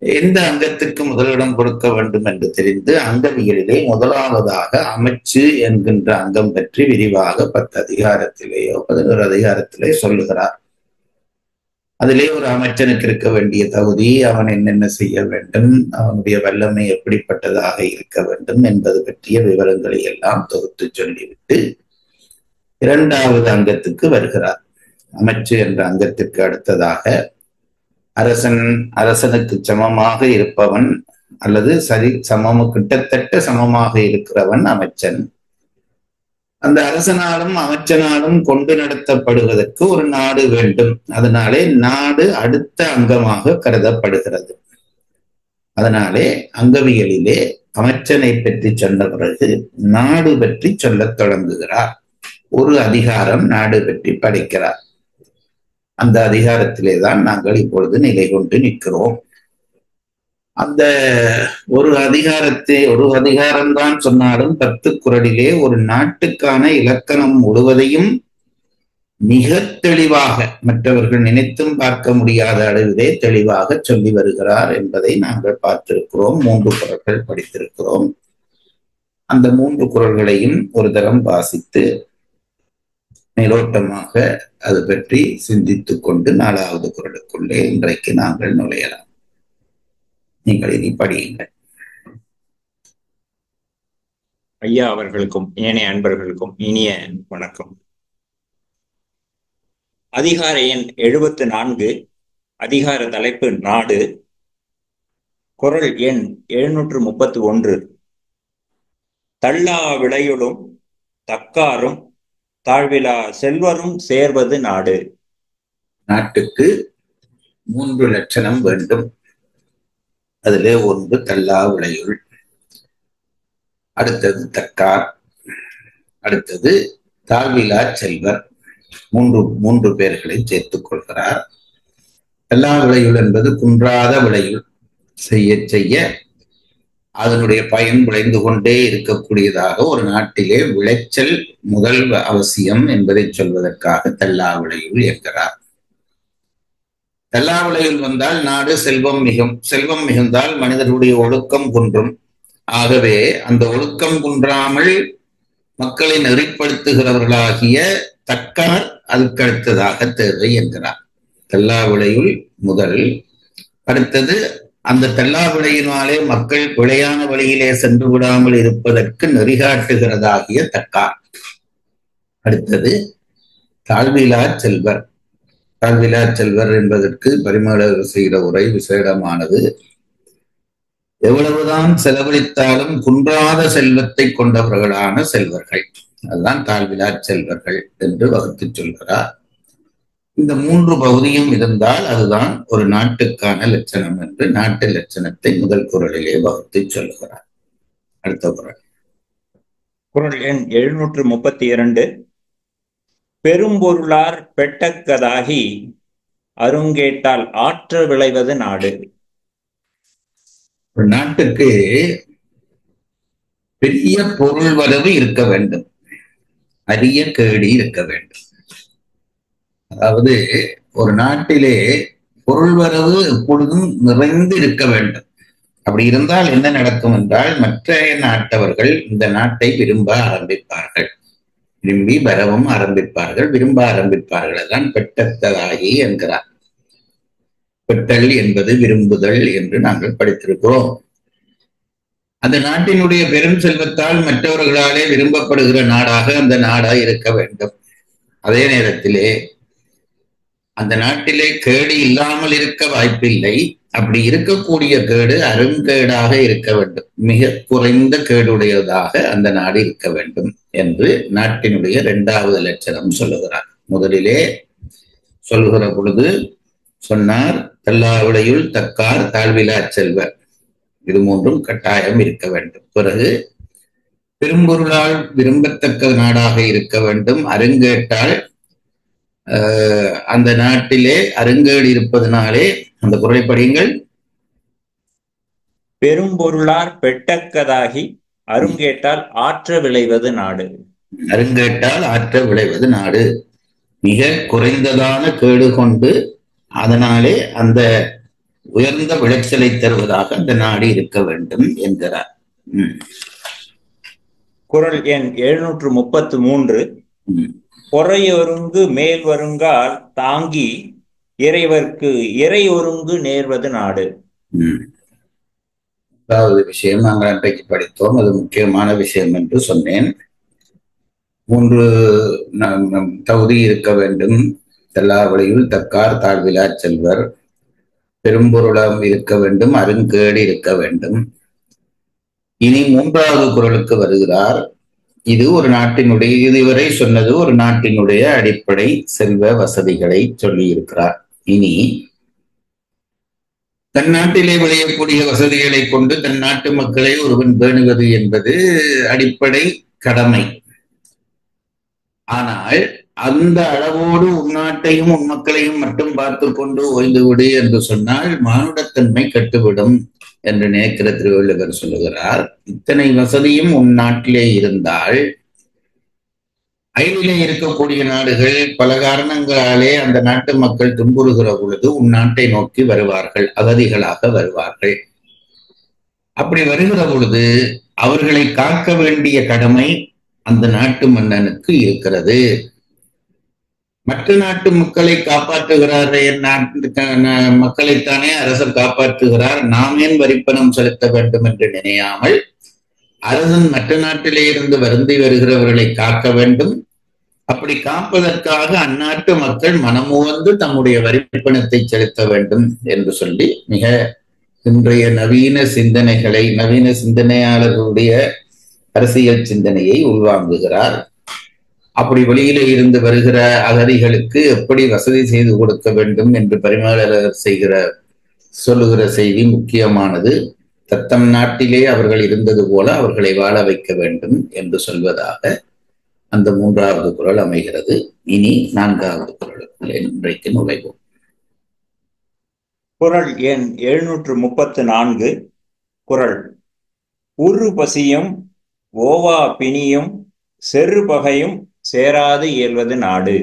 எந்த அங்கத்திற்கு முதலிடம் கொடுக்க வேண்டும் என்று தெரிந்து அங்கவியலிலே முதலாவதாக அமைச்சு என்கின்ற அங்கம் பற்றி விரிவாக 10 அதிகாரத்திலேயோ 11 அதிகாரத்திலே சொல்லுகிறார். அதிலே ஒரு அமைச்சனுக்கு இருக்க வேண்டிய தகுதி, அவன் என்னென்ன செய்ய வேண்டும், அவனுடைய வல்லமை எப்படிப்பட்டதாக இருக்க வேண்டும் என்பது பற்றிய விவரங்களை எல்லாம் தொகுத்து சொல்லிவிட்டு 2வது அங்கத்துக்கு வருகிறார். அமைச்சு என்ற அங்கத்திற்கு அடுத்ததாக அரசனுக்கு சமமாக இருப்பவன் அல்லது கிட்டத்தட்ட சமமாக இருக்கிறவன் அமைச்சன். அந்த அரசனாலும் அமைச்சனாலும் கொண்டு நடத்தப்படுவதற்கு ஒரு நாடு வேண்டும். அதனாலே நாடு அடுத்த அங்கமாக கருதப்படுகிறது. அதனாலே அங்கவியலிலே அமைச்சனை பற்றி சொன்ன பிறகு நாடு பற்றி சொல்லத் தொடங்குகிறார். ஒரு அதிகாரம் நாடு பற்றி படிக்கிறார். அந்த அதிகாரத்திலே தான் நாங்கள் இப்பொழுது நிலை கொண்டு நிற்கிறோம். அந்த ஒரு அதிகாரம்தான் சொன்னாலும் 10 குறளிலே ஒரு நாட்டுக்கான இலக்கணம் முழுவதையும் மிக தெளிவாக, மற்றவர்கள் நினைத்தும் பார்க்க முடியாத அளவிலே தெளிவாக சொல்லி வருகிறார் என்பதை நாங்கள் பார்த்திருக்கிறோம். 3 குறள்கள் படித்திருக்கிறோம். அந்த 3 குறள்களையும் ஒரு தரம் வாசித்து மேலோட்டமாக அது பற்றி சிந்தித்துக் கொண்டு 4வது குறளுக்குள்ளே இன்றைக்கு நாங்கள் நுழையலாம். நீங்கள் இனி படியுங்கள். ஐயா அவர்களுக்கும் ஏனைய அன்பர்களுக்கும் இனிய வணக்கம். அதிகார எண் 74, அதிகார தலைப்பு நாடு. குறள் எண் 731. தள்ளா விளையுளும் தக்காரும் தாழ்விலா செல்வரும் சேர்வது நாடு. நாட்டுக்கு 3 லட்சணம் வேண்டும். அதிலே 1 தள்ளா விளையுள், அடுத்தது தக்கார், அடுத்தது தாழ்விலா செல்வர். 3 பேர்களை சேர்த்துக் கொள்கிறார். தள்ளா விளையுள் என்பது குன்றாத விளையுள், செய்ய செய்ய அதனுடைய பயன் விளைந்து கொண்டே இருக்கக்கூடியதாக ஒரு நாட்டிலே விளைச்சல் முதல் அவசியம் என்பதை சொல்வதற்காக தள்ளா விளையுள் என்கிறார். தள்ளா விளையுள் வந்தால் நாடு செல்வம் மிகும். செல்வம் மிகுந்தால் மனிதர்களுடைய ஒழுக்கம் குன்றும். ஆகவே அந்த ஒழுக்கம் குன்றாமல் மக்களை நெறிப்படுத்துகிறவர்களாகிய தக்கார் அதுக்கு அடுத்ததாக தேவை என்கிறார். தள்ளா விளையுள் முதல். அடுத்தது அந்த தள்ளா விளையினாலே மக்கள் பிழையான வழியிலே சென்று விடாமல் இருப்பதற்கு நெறிகாட்டுகிறதாகிய தக்கார். அடுத்தது தாழ்விலா செல்வர். தாழ்விலா செல்வர் என்பதற்கு பரிமள செய்கிற உரை விசேடமானது. எவ்வளவுதான் செலவழித்தாலும் குன்றாத செல்வத்தை கொண்டவர்களான செல்வர்கள், அதுதான் தாழ்விலா செல்வர்கள் என்று வகுத்து சொல்கிறார். இந்த 3 பகுதியும் இருந்தால் அதுதான் ஒரு நாட்டுக்கான லட்சணம் என்று நாட்டு லட்சணத்தை முதல் குறளிலே வகுத்து சொல்கிறார். அடுத்த குறள். குறள் எண் 732. பெரும்பொருளார் பெட்டக்கதாகி அருங்கேட்டால் ஆற்ற விளைவது நாடு. ஒரு நாட்டுக்கு பெரிய பொருள் வரவு இருக்க வேண்டும், அரிய கேடி இருக்க வேண்டும். அதாவது ஒரு நாட்டிலே பொருள் வரவு எப்பொழுதும் நிறைந்து இருக்க வேண்டும். அப்படி இருந்தால் என்ன நடக்கும் என்றால் மற்ற நாட்டவர்கள் இந்த நாட்டை விரும்ப ஆரம்பிப்பார்கள், விரும்பி வரவும் ஆரம்பிப்பார்கள், விரும்ப ஆரம்பிப்பார்கள். அதான் பெட்டத்ததாகி என்கிறார். பெட்டல் என்பது விரும்புதல் என்று நாங்கள் படித்திருக்கிறோம். அந்த நாட்டினுடைய பெரும் செல்வத்தால் மற்றவர்களாலே விரும்பப்படுகிற நாடாக அந்த நாடாய் இருக்க வேண்டும். அதே நேரத்திலே அந்த நாட்டிலே கேடு இல்லாமல் இருக்க வாய்ப்பில்லை. அப்படி இருக்கக்கூடிய கேடு அருங்கேடாக இருக்க வேண்டும், மிக குறைந்த கேடுடையதாக அந்த நாடு இருக்க வேண்டும் என்று நாட்டினுடைய 2வது லட்சணம் சொல்லுகிறார். முதலிலே சொல்லுகிற பொழுது சொன்னார், தல்லாவிடையுள் தக்கார் தாழ்விலா செல்வர், இது 3ம் கட்டாயம் இருக்க வேண்டும். பிறகு பெரும்பொருளால் விரும்பத்தக்க நாடாக இருக்க வேண்டும். அருங்கேட்டால் அந்த நாட்டிலே அருங்கேடு இருப்பதனாலே, அந்த குறளை படியுங்கள். பெரும்பொருளார் பெட்டக்கதாகி அருங்கேட்டால் ஆற்ற விளைவது நாடு. அருங்கேட்டால் ஆற்ற விளைவது நாடு, மிக குறைந்ததான கேடு கொண்டு அதனாலே அந்த உயர்ந்த விளைச்சலை தருவதாக அந்த நாடு இருக்க வேண்டும் என்கிறார். குறள் எண் 733. பொறையொருங்கு மேல் வருங்கால் தாங்கி இறைவர்க்கு இறை ஒருங்கு நேர்வது நாடு. அதாவது விஷயம் நாங்கள் அன்றைக்கு படித்தோம், அது முக்கியமான விஷயம் என்று சொன்னேன். 3 தகுதி இருக்க வேண்டும். தல்லாவளியுள் தக்கார் தாழ்விலா செல்வர், பெரும்பொருளாம் இருக்க வேண்டும், அருங்கேடு இருக்க வேண்டும். இனி 3வது குறளுக்கு வருகிறார். இது ஒரு நாட்டினுடைய, இதுவரை சொன்னது ஒரு நாட்டினுடைய அடிப்படை செல்வ வசதிகளை சொல்லி இருக்கிறார். இனி தன் நாட்டிலே விளையக்கூடிய வசதிகளை கொண்டு தன் நாட்டு மக்களை ஒருவன் பேணுவது என்பது அடிப்படை கடமை. ஆனால் அந்த அளவோடு உன்னாட்டையும் உன் மக்களையும் மட்டும் பார்த்து கொண்டு ஓய்ந்துவிடு என்று சொன்னால் மானுடத்தன்மை கட்டுவிடும் என்று நினைக்கிற திருவள்ளுவர் சொல்லுகிறார். இத்தனை வசதியும் உன் நாட்டிலே இருந்தால் அயலிலே இருக்கக்கூடிய நாடுகள் பல காரணங்களாலே அந்த நாட்டு மக்கள் துன்புறுகிற பொழுது உன் நாட்டை நோக்கி வருவார்கள், அகதிகளாக வருவார்கள். அப்படி வருகிற பொழுது அவர்களை காக்க வேண்டிய கடமை அந்த நாட்டு மன்னனுக்கு இருக்கிறது. மற்ற நாட்டு மக்களை காப்பாற்றுகிறார், என் நாட்டு மக்களைத்தானே அரசர் காப்பாற்றுகிறார், நாம் ஏன் வரிப்பணம் செலுத்த வேண்டும் என்று நினையாமல் அரசன் மற்ற நாட்டிலே இருந்து வருந்தி வருகிறவர்களை காக்க வேண்டும். அப்படி காப்பதற்காக அந்நாட்டு மக்கள் மனமுவந்து தம்முடைய வரிப்பணத்தை செலுத்த வேண்டும் என்று சொல்லி மிக இன்றைய நவீன சிந்தனைகளை, நவீன சிந்தனையாளர்களுடைய அரசியல் சிந்தனையை உள்வாங்குகிறார். அப்படி வெளியிலே இருந்து வருகிற அகதிகளுக்கு எப்படி வசதி செய்து கொடுக்க வேண்டும் என்று பரிமாளர் சொல்லுகிற செய்தி முக்கியமானது. தத்தம் நாட்டிலே அவர்கள் இருந்தது போல அவர்களை வாழ வைக்க வேண்டும் என்று சொல்வதாக அந்த 3வது குறள் அமைகிறது. இனி 4வது குறளுக்குள்ளே இன்றைக்கு நுழைவோம். குறள் எண் 734. குறள். உரு பசியும் ஓவா பிணியும் செரு பகையும் சேராது இயல்வது நாடு.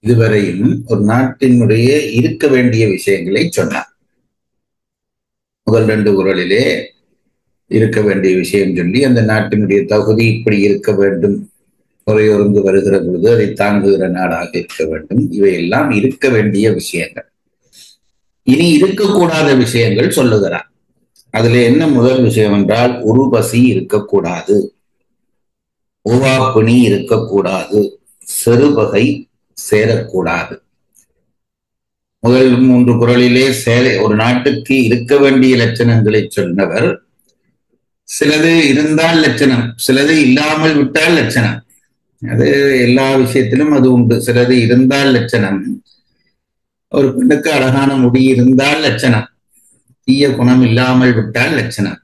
இதுவரையும் ஒரு நாட்டினுடைய இருக்க வேண்டிய விஷயங்களை சொன்னார். முதல் 2 குறளிலே இருக்க வேண்டிய விஷயம் சொல்லி அந்த நாட்டினுடைய தகுதி இப்படி இருக்க வேண்டும், முறையொருங்கு வருகிற பொழுது அதை தாங்குகிற நாடாக இருக்க வேண்டும், இவையெல்லாம் இருக்க வேண்டிய விஷயங்கள். இனி இருக்கக்கூடாத விஷயங்கள் சொல்லுகிறார். அதுல என்ன முதல் விஷயம் என்றால் உருபசி இருக்கக்கூடாது, ஓவாப்பிணி இருக்கக்கூடாது, செருபகை சேரக்கூடாது. முதல் 3 குறளிலே ஒரு நாட்டுக்கு இருக்க வேண்டிய லட்சணங்களை சொன்னவர். சிலது இருந்தால் லட்சணம், சிலது இல்லாமல் விட்டால் லட்சணம். அது எல்லா விஷயத்திலும் அது உண்டு. சிலது இருந்தால் லட்சணம். ஒரு பெண்ணுக்கு அழகான முடி இருந்தால் லட்சணம், தீய குணம் இல்லாமல் விட்டால் லட்சணம்.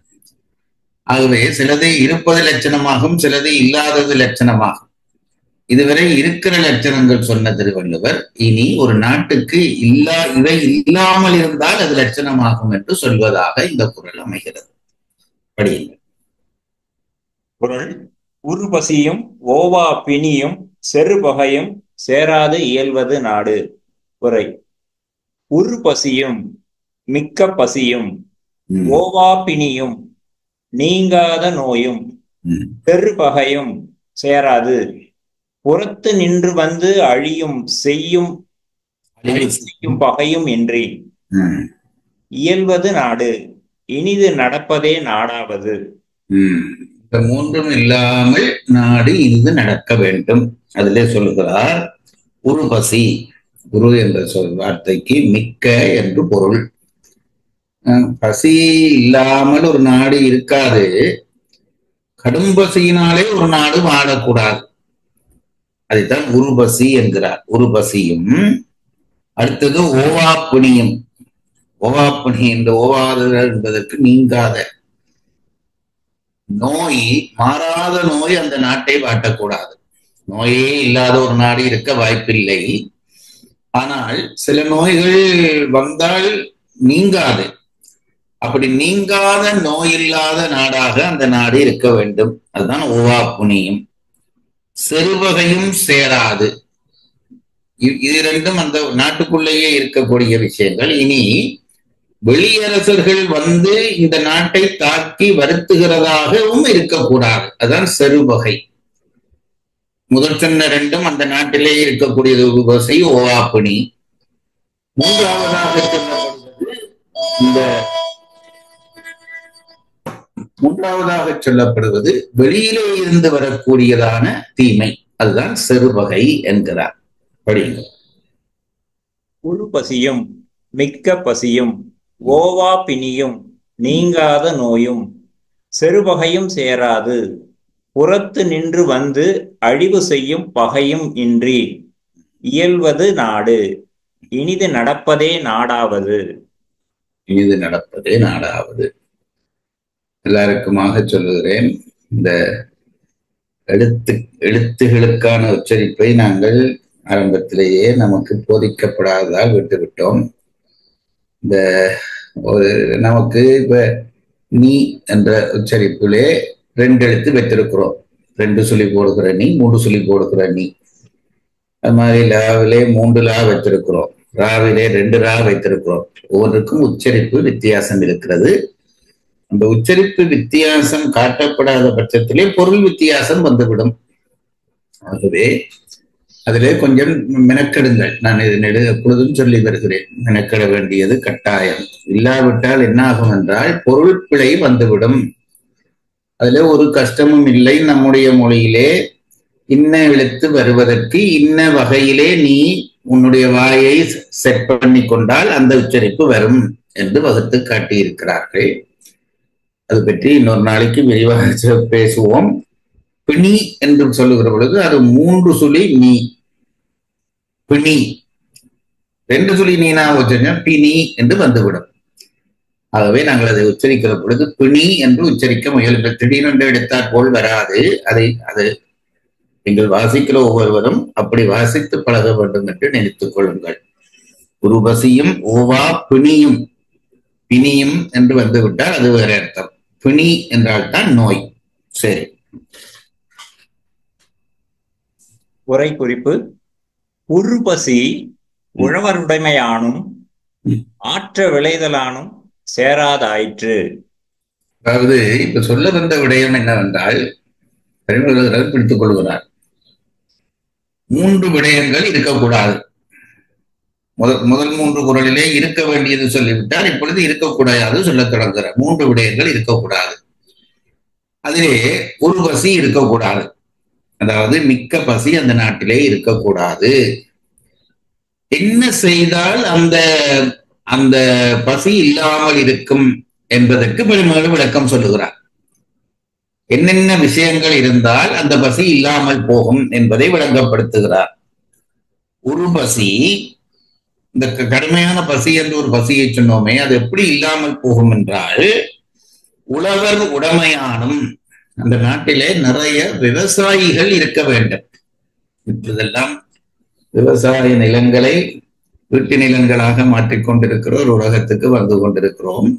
ஆகவே சிலது இருப்பது லட்சணமாகும், சிலது இல்லாதது லட்சணமாகும். இதுவரை இருக்கிற லட்சணங்கள் சொன்ன திருவள்ளுவர் இனி ஒரு நாட்டுக்கு இவை இல்லாமல் இருந்தால் அது லட்சணமாகும் என்று சொல்வதாக இந்த குறள் அமைகிறது. படியுங்கள். குறள். உறுபசியும் ஓவா பிணியும் செருபகையும் சேராது இயல்வது நாடு. உரை. உறுபசியும் மிக்க பசியும் ஓவா பிணியும் நீங்காத நோயும் பெருபகையும் சேராது புறத்து நின்று வந்து அழியும் செய்யும் பகையும் இன்றி இயல்வது நாடு. இனிது நடப்பதே நாடாவது. இந்த மூன்றும் இல்லாமல் நாடு இனிது நடக்க வேண்டும். அதிலே சொல்லுகிறார் உறுபசி. குரு என்ற வார்த்தைக்கு மிக்க என்று பொருள். பசி இல்லாமல் ஒரு நாடு இருக்காது. கடும் பசியினாலே ஒரு நாடு வாழக்கூடாது. அதைத்தான் உறுபசி என்கிறார். உறுபசியும் அடுத்தது ஓவாப்பிணியும். ஓவாப்பிணி என்று ஓவாதல் என்பதற்கு நீங்காத நோய், மாறாத நோய் அந்த நாட்டை வாட்டக்கூடாது. நோயே இல்லாத ஒரு நாடு இருக்க வாய்ப்பில்லை. ஆனால் சில நோய்கள் வந்தால் நீங்காது. அப்படி நீங்காத நோய் இல்லாத நாடாக அந்த நாடு இருக்க வேண்டும். அதுதான் ஓவாப்புணியும். செருவகையும் சேராது. இது ரெண்டும் அந்த நாட்டுக்குள்ளேயே இருக்கக்கூடிய விஷயங்கள். இனி வெளியரசர்கள் வந்து இந்த நாட்டை தாக்கி வருத்துகிறதாகவும் இருக்கக்கூடாது. அதுதான் செருவகை. முதல் சொன்ன ரெண்டும் அந்த நாட்டிலேயே இருக்கக்கூடியது உறுபசி, ஓவாப்பிணி. மூன்றாவதாக சொல்லப்படுவது வெளியிலே இருந்து வரக்கூடியதான தீமை. அதுதான் செருவகை என்கிறார். படிங்க. உறுபசியும் மிக்க பசியும் ஓவா பிணியும் நீங்காத நோயும் செருவகையும் சேராது புறத்து நின்று வந்து அழிவு செய்யும் பகையும் இன்றி இயல்வது நாடு. இனிது நடப்பதே நாடாவது. இனிது நடப்பதே நாடாவது. எல்லாருக்குமாக சொல்லுகிறேன். இந்த எழுத்துகளுக்கான உச்சரிப்பை நாங்கள் ஆரம்பத்திலேயே நமக்கு போதிக்கப்படாததால் விட்டுவிட்டோம். இந்த ஒரு நமக்கு இப்ப நீ என்ற உச்சரிப்பிலே 2 எழுத்து வைத்திருக்கிறோம். 2 சுழி போடுகிற நீ, 3 சுழி போடுகிற நீ. அது மாதிரி லாவிலே 3 லா வைத்திருக்கிறோம். ராவிலே 2 ரா வைத்திருக்கிறோம். ஒவ்வொன்றுக்கும் உச்சரிப்பு வித்தியாசம் இருக்கிறது. அந்த உச்சரிப்பு வித்தியாசம் காட்டப்படாத பட்சத்திலே பொருள் வித்தியாசம் வந்துவிடும். ஆகவே அதிலே கொஞ்சம் மெனக்கெடுங்கள். நான் இதனை எப்பொழுதும் சொல்லி வருகிறேன். மெனக்கெட வேண்டியது கட்டாயம். இல்லாவிட்டால் என்ன ஆகும் என்றால் பொருள் பிழை வந்துவிடும். அதுல ஒரு கஷ்டமும் இல்லை. நம்முடைய மொழியிலே இன்ன எழுத்து வருவதற்கு இன்ன வகையிலே நீ உன்னுடைய வாயை செட் பண்ணி கொண்டால் அந்த உச்சரிப்பு வரும் என்று வகுத்து காட்டியிருக்கிறார்கள். அது பற்றி இன்னொரு நாளைக்கு விரிவாக பேசுவோம். பிணி என்று சொல்லுகிற பொழுது அது 3 சுழி நீ. பிணி 2 சுழி நீனா வச்சுங்க பிணி என்று வந்துவிடும். ஆகவே நாங்கள் அதை உச்சரிக்கிற பொழுது பிணி என்று உச்சரிக்க முயல்கள். திடீரென்று எடுத்தாற் போல் வராது. அது நீங்கள் வாசிக்கிற ஒவ்வொருவரும் அப்படி வாசித்து பழக வேண்டும் என்று நினைத்துக் கொள்ளுங்கள். உறுபசியும் ஓவா பிணியும். பிணியும் என்று வந்துவிட்டால் அது வேற அர்த்தம். பிணி என்றால் தான் நோய். சரி. உரை குறிப்பு. உறுபசி உழவருடைமையானும் ஆற்ற விளைதலானும் சேராதாயிற்று. அதாவது இப்ப சொல்ல வந்த விடயம் என்னவென்றால் பெருமைகள் பிடித்துக் கொள்கிறார். 3 விடயங்கள் இருக்கக்கூடாது. முதல் 3 குறளிலே இருக்க வேண்டியது சொல்லிவிட்டால் இப்பொழுது இருக்கக்கூடாது சொல்ல தொடங்குற 3 விடயங்கள் இருக்கக்கூடாது. அதிலே ஒரு பசி இருக்கக்கூடாது. அதாவது மிக்க பசி அந்த நாட்டிலே இருக்கக்கூடாது. என்ன செய்தால் அந்த அந்த பசி இல்லாமல் இருக்கும் என்பதற்கு பெருமாள் விளக்கம் சொல்லுகிறார். என்னென்ன விஷயங்கள் இருந்தால் அந்த பசி இல்லாமல் போகும் என்பதை விளங்கப்படுத்துகிறார். ஒரு பசி, இந்த கடுமையான பசி என்று ஒரு பசியை சொன்னோமே, அது எப்படி இல்லாமல் போகும் என்றால், உழவர் உடைமையானும், அந்த நாட்டிலே நிறைய விவசாயிகள் இருக்க வேண்டும். இப்போதெல்லாம் விவசாய நிலங்களை வீட்டு நிலங்களாக மாற்றிக்கொண்டிருக்கிற ஒரு உலகத்துக்கு வந்து கொண்டிருக்கிறோம்.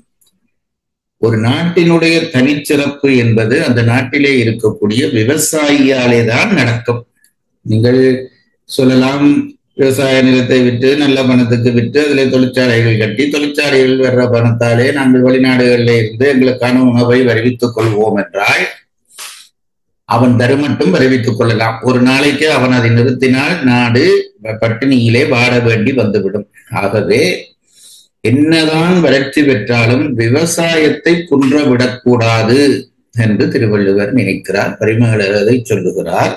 ஒரு நாட்டினுடைய தனிச்சிறப்பு என்பது அந்த நாட்டிலே இருக்கக்கூடிய விவசாயியாலே தான் நடக்கும். நீங்கள் சொல்லலாம், விவசாய நிலத்தை விட்டு நல்ல பணத்துக்கு விட்டு அதில் தொழிற்சாலைகள் கட்டி தொழிற்சாலைகள் வர்ற பணத்தாலே நாங்கள் வெளிநாடுகளில் இருந்து எங்களுக்கான உணவை வருவித்துக் கொள்வோம் என்றால் அவன் தருமட்டும் வருவித்துக் கொள்ளலாம். ஒரு நாளைக்கு அவன் அதை நிறுத்தினால் நாடு பட்டினியிலே வாட வேண்டி வந்துவிடும். ஆகவே என்னதான் வளர்ச்சி பெற்றாலும் விவசாயத்தை குன்ற விடக்கூடாது என்று திருவள்ளுவர் நினைக்கிறார். பரிமேலழகர் அதை சொல்லுகிறார்.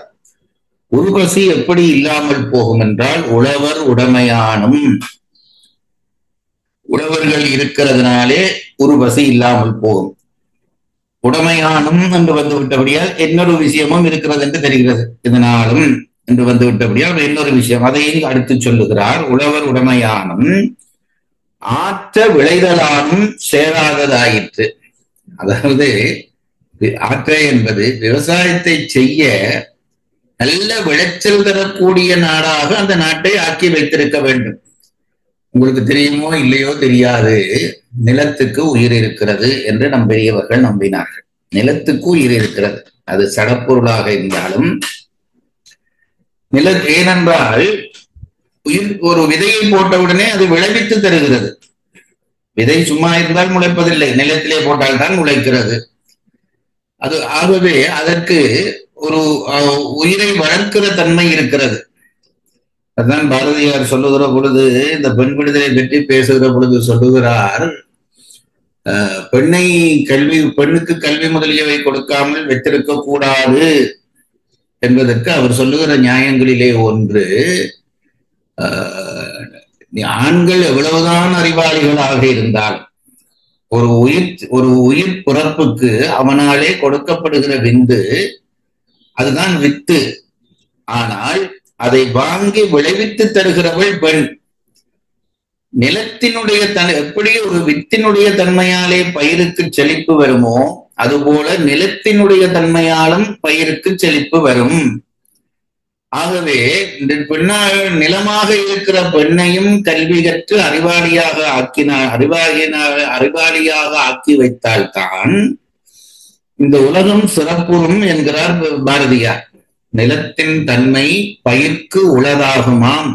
ஒரு பசி எப்படி இல்லாமல் போகும் என்றால், உழவர் உடைமையானும், உழவர்கள் இருக்கிறதுனாலே ஒரு பசி இல்லாமல் போகும். உடைமையானும் என்று வந்து விட்டபடியால் இன்னொரு விஷயமும் இருக்கிறது என்று தெரிகிறது. இதனாலும் என்று வந்து விட்டபடியால் இன்னொரு விஷயம் அதையும் அடுத்து சொல்லுகிறார். உழவர் உடைமையானும் ஆற்ற விளைதலானும் சேராததாயிற்று. அதாவது ஆற்ற என்பது விவசாயத்தை செய்ய நல்ல விளைச்சல் தரக்கூடிய நாடாக அந்த நாட்டை ஆக்கி வைத்திருக்க வேண்டும். உங்களுக்கு தெரியுமோ இல்லையோ தெரியாது, நிலத்துக்கு உயிர் இருக்கிறது என்று நம் பெரியவர்கள் நம்பினார்கள். நிலத்துக்கு உயிர் இருக்கிறது, அது சடப்பொருளாக இருந்தாலும் ஏனென்றால் உயிர் ஒரு விதையை போட்டவுடனே அது விளைவித்து தருகிறது. விதை சும்மா இருந்தால் முளைப்பதில்லை, நிலத்திலே போட்டால்தான் முளைக்கிறது. அது ஆகவே அதற்கு ஒரு உயிரை வளர்க்கிற தன்மை இருக்கிறது. அதுதான் பாரதியார் சொல்லுகிற பொழுது, இந்த பெண் விடுதலை பற்றி பேசுகிற பொழுது சொல்லுகிறார், பெண்ணுக்கு கல்வி முதலியவை கொடுக்காமல் வைத்திருக்க கூடாது என்பதற்கு அவர் சொல்லுகிற நியாயங்களிலே ஒன்று, ஆண்கள் எவ்வளவுதான் அறிவாளிகளாக இருந்தால் ஒரு உயிர் பிறப்புக்கு அவனாலே கொடுக்கப்படுகிற விந்து அதுதான் வித்து. ஆனால் அதை வாங்கி விளைவித்து தருகிறவள் பெண். நிலத்தினுடைய எப்படி ஒரு வித்தினுடைய தன்மையாலே பயிருக்கு செழிப்பு வருமோ அதுபோல நிலத்தினுடைய தன்மையாலும் பயிருக்கு செழிப்பு வரும். ஆகவே இந்த நிலமாக இருக்கிற பெண்ணையும் கல்வி கற்று அறிவாளியாக ஆக்கி வைத்தால்தான் இந்த உலகம் சிறப்புறும் என்கிறார் பாரதியார். நிலத்தின் தன்மை பயிர்க்கு உளதாகுமாம்,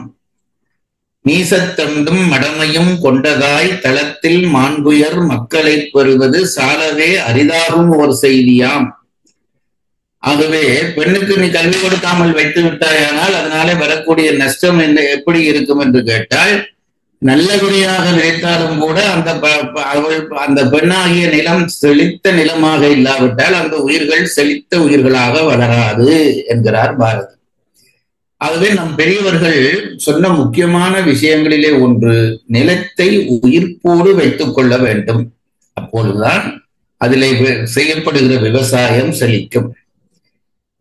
நீசத்தண்டும் மடமையும் கொண்டதாய் தளத்தில் மாண்புயர் மக்களை பெறுவது சாலவே அரிதாகும் ஒரு செய்தியாம். ஆகவே பெண்ணுக்கு நீ கல்வி கொடுக்காமல் வைத்து விட்டாயானால் அதனாலே வரக்கூடிய நஷ்டம் என்ன எப்படி இருக்கும் என்று கேட்டால், நல்லபடியாக நினைத்தாலும் கூட அந்த பெண்ணாகிய நிலம் செழித்த நிலமாக இல்லாவிட்டால் அந்த உயிர்கள் செழித்த உயிர்களாக வளராது என்கிறார் பாரதி. ஆகவே நம் பெரியவர்கள் சொன்ன முக்கியமான விஷயங்களிலே ஒன்று, நிலத்தை உயிர்ப்போடு வைத்துக் கொள்ள வேண்டும். அப்பொழுதுதான் அதிலே செய்யப்படுகிற விவசாயம் செழிக்கும்.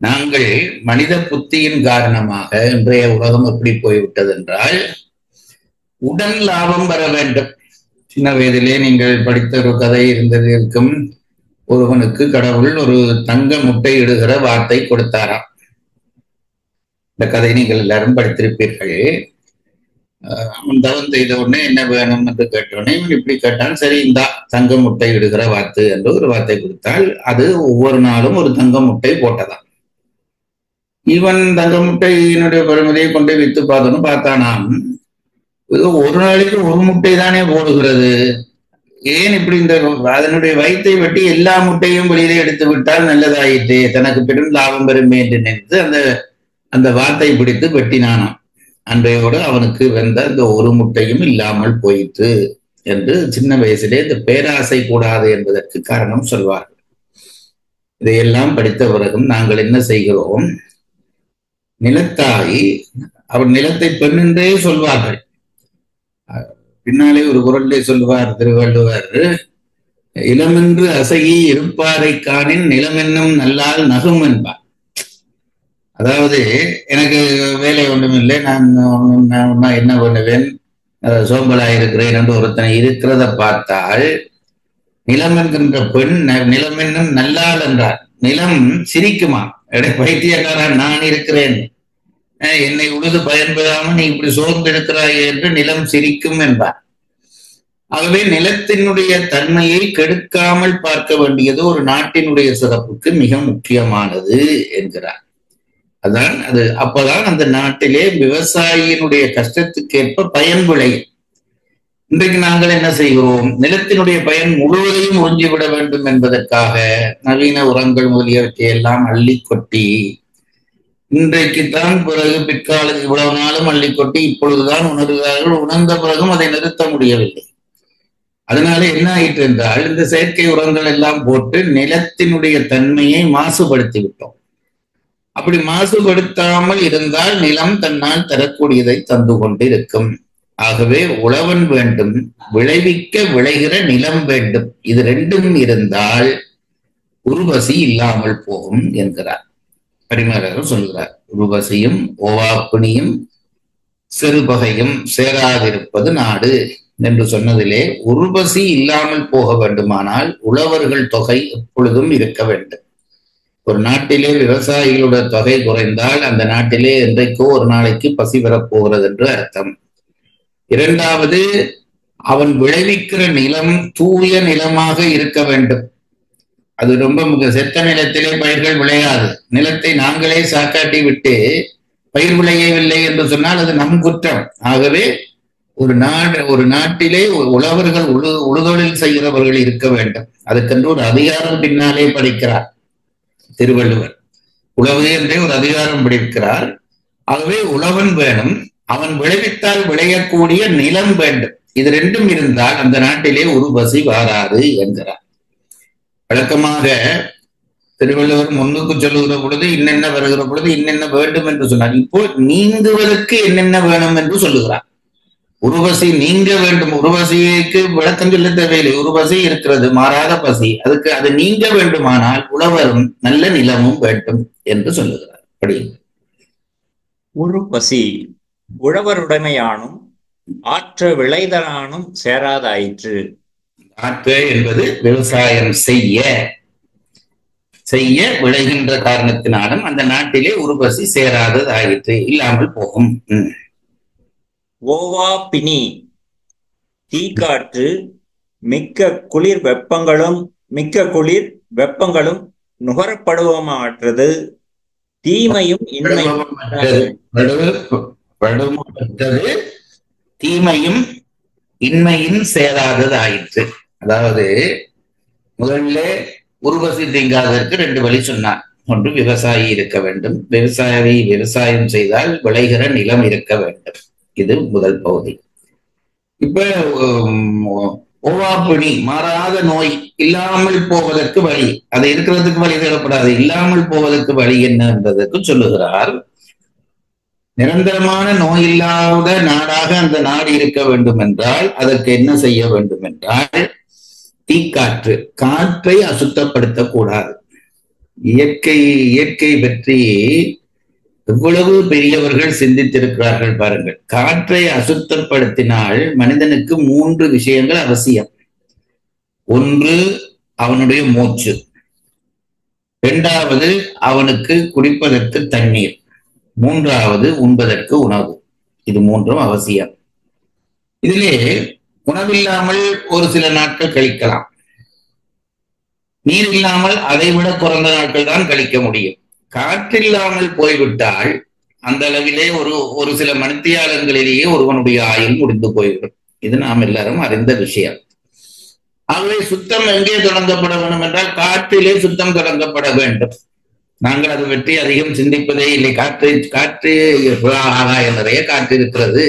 நாங்கள் மனித புத்தியின் காரணமாக இன்றைய உலகம் எப்படி போய்விட்டது என்றால், உடல் லாபம் வர வேண்டும். சின்ன வயதிலே நீங்கள் படித்த ஒரு கதை இருக்கும். ஒருவனுக்கு கடவுள் ஒரு தங்க முட்டை இடுகிற வார்த்தை கொடுத்தாராம். இந்த கதை நீங்கள் எல்லாரும் படித்திருப்பீர்கள். அவன் தவம் செய்த உடனே என்ன வேணும் என்று கேட்டோடனே இவன் இப்படி கேட்டான். சரி, இந்த தங்க முட்டை இடுகிற வார்த்தை என்று ஒரு வார்த்தை கொடுத்தால் அது ஒவ்வொரு நாளும் ஒரு தங்க முட்டை போட்டதான். இவன் தங்க முட்டையினுடைய பெருமதியை கொண்டு வித்து பார்த்தானாம். ஒரு நாளைக்கு ஒரு முட்டை தானே போடுகிறது, ஏன் இப்படி அதனுடைய வயிற்றை வெட்டி எல்லா முட்டையும் வெளியிலே எடுத்து விட்டால் நல்லதாயிற்று, தனக்கு பெரும் லாபம் பெறுமே என்று நினைத்து அந்த வார்த்தை பிடித்து வெட்டினானாம். அன்றையோடு அவனுக்கு வந்த அந்த ஒரு முட்டையும் இல்லாமல் போயிற்று என்று சின்ன வயசிலே இந்த பேராசை கூடாது என்பதற்கு காரணம் சொல்வார்கள். இதையெல்லாம் படித்த பிறகும் நாங்கள் என்ன செய்கிறோம், நிலத்தாய் அவர் நிலத்தை பெண் என்றே சொல்வார்கள். பின்னாலே ஒரு குரலை சொல்லுவார் திருவள்ளுவர், இளமென்று அசையி இருப்பாரை காணின் நிலமென்னும் நல்லால் நகும் என்பார். அதாவது எனக்கு வேலை ஒன்றும் இல்லை, நான் என்ன பண்ணுவேன், சோம்பலா இருக்கிறேன் என்று ஒருத்தனை இருக்கிறத பார்த்தால், நிலம் என்கின்ற பெண் நிலம் என்னும் நல்லால் என்றார். நிலம் சிரிக்குமா, பைத்தியக்காரன் நான் இருக்கிறேன், என்னை உழுது பயன்படாமல் நீ இப்படி சோர்ந்து இருக்கிறாய் என்று நிலம் சிரிக்கும் என்பார். ஆகவே நிலத்தினுடைய தன்மையை கெடுக்காமல் பார்க்க வேண்டியது ஒரு நாட்டினுடைய சிறப்புக்கு மிக முக்கியமானது என்கிறார். அதான் அது, அப்பதான் அந்த நாட்டிலே விவசாயியினுடைய கஷ்டத்துக்கேற்ப பயன் விளையும். இன்றைக்கு நாங்கள் என்ன செய்கிறோம், நிலத்தினுடைய பயன் முழுவதையும் உறிஞ்சிவிட வேண்டும் என்பதற்காக நவீன உரங்கள் முதலியவற்றை எல்லாம் அள்ளி கொட்டி, இன்றைக்குத்தான் பிறகு பிற்காலத்தில் இவ்வளவு நாளும் அள்ளி கொட்டி இப்பொழுதுதான் உணர்கிறார்கள், உணர்ந்த பிறகும் அதை நிறுத்த முடியவில்லை. அதனால என்ன ஆயிற்று என்றால், இந்த செயற்கை உரங்கள் எல்லாம் போட்டு நிலத்தினுடைய தன்மையை மாசுபடுத்தி விட்டோம். அப்படி மாசுபடுத்தாமல் இருந்தால் நிலம் தன்னால் தரக்கூடியதை தந்து கொண்டு இருக்கும். ஆகவே உழவன் வேண்டும், விளைவிக்க விளைகிற நிலம் வேண்டும். இது ரெண்டும் இருந்தால் உருவசி இல்லாமல் போகும் என்கிறார் பரிமேலழகர் சொல்கிறார். உருவசியும் ஓவாப்பிணியும் சிறுபகையும் சேராதிருப்பது நாடு என்று சொன்னதிலே உருவசி இல்லாமல் போக வேண்டுமானால் உழவர்கள் தொகை எப்பொழுதும் இருக்க வேண்டும். ஒரு நாட்டிலே விவசாயிகளுடைய தொகை குறைந்தால் அந்த நாட்டிலே என்றைக்கோ ஒரு நாளைக்கு பசி வரப்போகிறது என்று அர்த்தம். இரண்டாவது, அவன் விளைவிக்கிற நிலம் தூய நிலமாக இருக்க வேண்டும். அது ரொம்ப செத்த நிலத்திலே பயிர்கள் விளையாது. நிலத்தை நாங்களே சாக்காட்டி விட்டு பயிர் விளையவில்லை என்று சொன்னால் அது நம் குற்றம். ஆகவே ஒரு நாட்டிலே உழவர்கள் உழுதொழில் செய்கிறவர்கள் இருக்க வேண்டும். அதுக்கென்று ஒரு அதிகாரம் பின்னாலே படிக்கிறார் திருவள்ளுவர். உழவு என்றே ஒரு அதிகாரம் படிக்கிறார். ஆகவே உழவன் வேணும், அவன் விளைவித்தால் விளையக்கூடிய நிலம் வேண்டும். இது ரெண்டும் இருந்தால் அந்த நாட்டிலே ஒரு பசி வாராது என்கிறார். வழக்கமாக திருவள்ளுவர் முன்னுக்கு சொல்லுகிற பொழுது இன்னென்ன வருகிற பொழுது இன்னென்ன வேண்டும் என்று சொன்னார். இப்போ நீங்குவதற்கு என்னென்ன வேணும் என்று சொல்லுகிறார். உருவசி நீங்க வேண்டும். உருவசிக்கு விளக்கம் சொல்ல தேவையில்லை. உருவசி இருக்கிறது, மாறாத பசி. அதுக்கு அது நீங்க வேண்டுமானால் உழவரும் நல்ல நிலமும் வேண்டும் என்று சொல்லுகிறார். அப்படி உருவசி உழவருடைமையானும் ஆற்ற விளைதலானும் சேராதாயிற்று. ஆற்ற என்பது விவசாயம் செய்ய விளைகின்ற காரணத்தினாலும் அந்த நாட்டிலே உருவசி சேராததாயிற்று, இல்லாமல் போகும். ஓவா பிணி தீக்காற்று மிக்க குளிர் வெப்பங்களும் நுகரப்படுவமாற்றது தீமையும் தீமையும் இன்மையின் சேராததாயிற்று. அதாவது முதல்ல உருவசி தீங்காததற்கு ரெண்டு வழி சொன்னார். ஒன்று, விவசாயி இருக்க வேண்டும். விவசாயம் செய்தால் விளைகிற நிலம் இருக்க வேண்டும். இது முதல் பகுதி. இப்ப ஓவாப்பிணி மாறாத நோய் இல்லாமல் போவதற்கு வழி, அது இருக்கிறதுக்கு வழி தேவைப்படாது, இல்லாமல் போவதற்கு வழி என்ன என்பதற்கு சொல்லுகிறார். நிரந்தரமான நோய் இல்லாத நாடாக அந்த நாடு இருக்க வேண்டும் என்றால் அதற்கு என்ன செய்ய வேண்டும் என்றால், தீக்காற்று, காற்றை அசுத்தப்படுத்தக்கூடாது. இயற்கை பற்றி எவ்வளவு பெரியவர்கள் சிந்தித்திருக்கிறார்கள் பாருங்கள். காற்றை அசுத்தப்படுத்தினால் மனிதனுக்கு 3 விஷயங்கள் அவசியம். ஒன்று, அவனுடைய மூச்சு. இரண்டாவது, அவனுக்கு குடிப்பதற்கு தண்ணீர். மூன்றாவது, உண்பதற்கு உணவு. இது 3ம் அவசியம். இதிலே உணவில்லாமல் ஒரு சில நாட்கள் கழிக்கலாம். நீர் இல்லாமல் அதை விட குறைந்த நாட்கள் தான் கழிக்க முடியும். காற்றில்லாமல் போய்விட்டால் அந்த அளவிலே ஒரு சில மணித்தியாலங்களிலேயே ஒருவனுடைய ஆயுள் முடிந்து போய்விடும். இது நாம் எல்லாரும் அறிந்த விஷயம். ஆகவே சுத்தம் எங்கே தொடங்கப்பட வேண்டும் என்றால் காற்றிலே சுத்தம் தொடங்கப்பட வேண்டும். நாங்கள் அதை பற்றி அதிகம் சிந்திப்பதே இல்லை. காற்று ஆகாயம் நிறைய காற்று இருக்கிறது,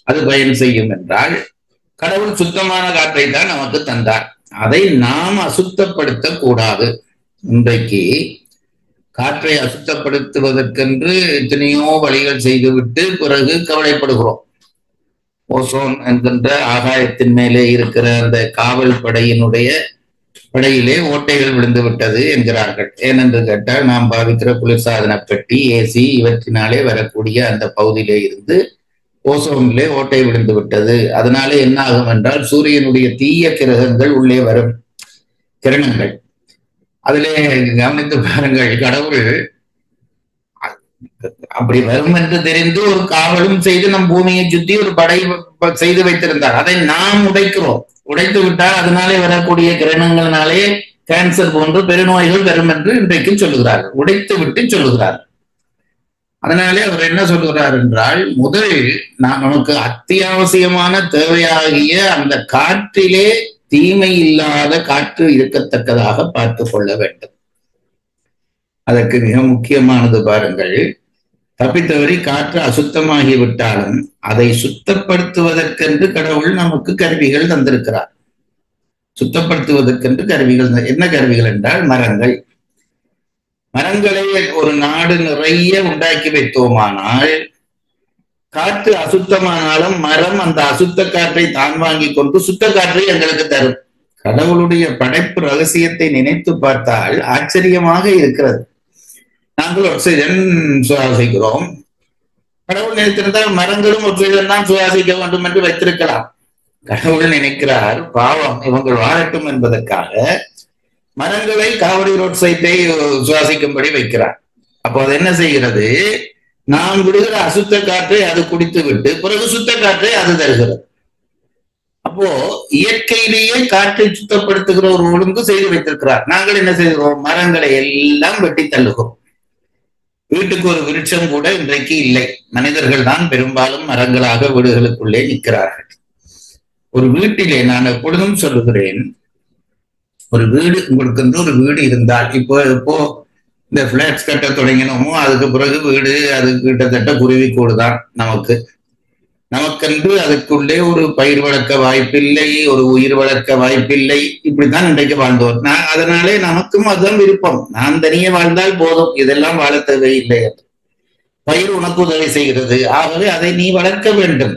அது பயன் செய்யும் என்றால் கடவுள் சுத்தமான காற்றை தான் நமக்கு தந்தார். அதை நாம் அசுத்தப்படுத்த கூடாது. இன்றைக்கு காற்றை அசுத்தப்படுத்துவதற்கென்று எத்தனையோ வழிகள் செய்துவிட்டு பிறகு கவலைப்படுகிறோம். ஓசோன் என்கின்ற ஆகாயத்தின் மேலே இருக்கிற அந்த காவல் படையிலே ஓட்டைகள் விழுந்து விட்டது என்கிறார்கள். ஏனென்று கேட்டால் நாம் பாவிக்கிற குளிர்சாதன பெட்டி, ஏசி இவற்றினாலே வரக்கூடிய அந்த பகுதியிலே இருந்து ஓசோனிலே ஓட்டை விழுந்து விட்டது. அதனாலே என்ன ஆகும் என்றால் சூரியனுடைய தீய கிரகங்கள் உள்ளே வரும் கிரணங்கள். அதிலே கவனித்து பாருங்கள், கடவுள் அப்படி வரும் என்று தெரிந்து ஒரு காவலும் செய்து நம் பூமியை சுற்றி ஒரு படை செய்து வைத்திருந்தார். அதை நாம் உடைக்கிறோம். உடைத்து விட்டால் அதனாலே வரக்கூடிய கிரணங்களினாலே கேன்சர் போன்ற பெருநோய்கள் வரும் என்று இன்றைக்கு சொல்லுகிறார்கள். உடைத்து விட்டு சொல்லுகிறார்கள். அதனாலே அவர் என்ன சொல்லுகிறார் என்றால், முதலில் நமக்கு அத்தியாவசியமான தேவையாகிய அந்த காற்றிலே தீமை இல்லாத காற்று இருக்கத்தக்கதாக பார்த்து கொள்ள வேண்டும். அதற்கு மிக முக்கியமானது பாருங்கள், தப்பித்தவரை காற்று அசுத்தமாகி விட்டாலும் அதை சுத்தப்படுத்துவதற்கென்று கடவுள் நமக்கு கருவிகள் தந்திருக்கிறார். சுத்தப்படுத்துவதற்கென்று கருவிகள். என்ன கருவிகள் என்றால் மரங்கள். மரங்களை ஒரு நாடு நிறைய உண்டாக்கி வைத்தோமானால் காற்று அசுத்தமானாலும் மரம் அந்த அசுத்த காற்றை தான் வாங்கி கொண்டு சுத்த காற்றை எங்களுக்கு தரும். கடவுளுடைய படைப்பு ரகசியத்தை நினைத்து பார்த்தால் ஆச்சரியமாக இருக்கிறது. நாங்கள் ஆக்சிஜன் சுவாசிக்கிறோம். கடவுள் நினைத்திருந்தால் மரங்களும் ஆக்சிஜன் தான் சுவாசிக்க வேண்டும் என்று வைத்திருக்கலாம். கடவுள் நினைக்கிறார், பாவம் இவங்கள் வாழட்டும் என்பதற்காக மரங்களை கார்பன் டை ஆக்சைடை சுவாசிக்கும்படி வைக்கிறார். அப்போ அது என்ன செய்கிறது? நாம் விடுகிற அசுத்த காற்றை அது குடித்து விட்டு பிறகு சுத்த காற்றை அது தருகிறது. அப்போ இயற்கையிலேயே காற்றை சுத்தப்படுத்துகிற ஒரு ஒழுங்கு செய்து வைத்திருக்கிறார். நாங்கள் என்ன செய்கிறோம்? மரங்களை எல்லாம் வெட்டி தள்ளுகிறோம். வீட்டுக்கு ஒரு விருட்சம் கூட இன்றைக்கு இல்லை. மனிதர்கள் தான் பெரும்பாலும் மரங்களாக வீடுகளுக்குள்ளே நிற்கிறார்கள். ஒரு வீட்டிலே நான் எப்பொழுதும் சொல்லுகிறேன், ஒரு வீடு உங்களுக்கு வந்து ஒரு வீடு இருந்தால், இப்போ இந்த பிளாட்ஸ் கட்ட தொடங்கினோமோ அதுக்கு பிறகு வீடு அது கிட்டத்தட்ட குருவிக்கூடு தான் நமக்கென்று அதுக்குள்ளே ஒரு பயிர் வளர்க்க வாய்ப்பில்லை, ஒரு உயிர் வளர்க்க வாய்ப்பில்லை. இப்படித்தான் இன்றைக்கு வாழ்ந்தோம். அதனாலே நமக்கும் அதுதான் விருப்பம். நான் தனியே வாழ்ந்தால் போதும், இதெல்லாம் வாழ தேவையில்லை. பயிர் உனக்கு உதவி செய்கிறது, ஆகவே அதை நீ வளர்க்க வேண்டும்.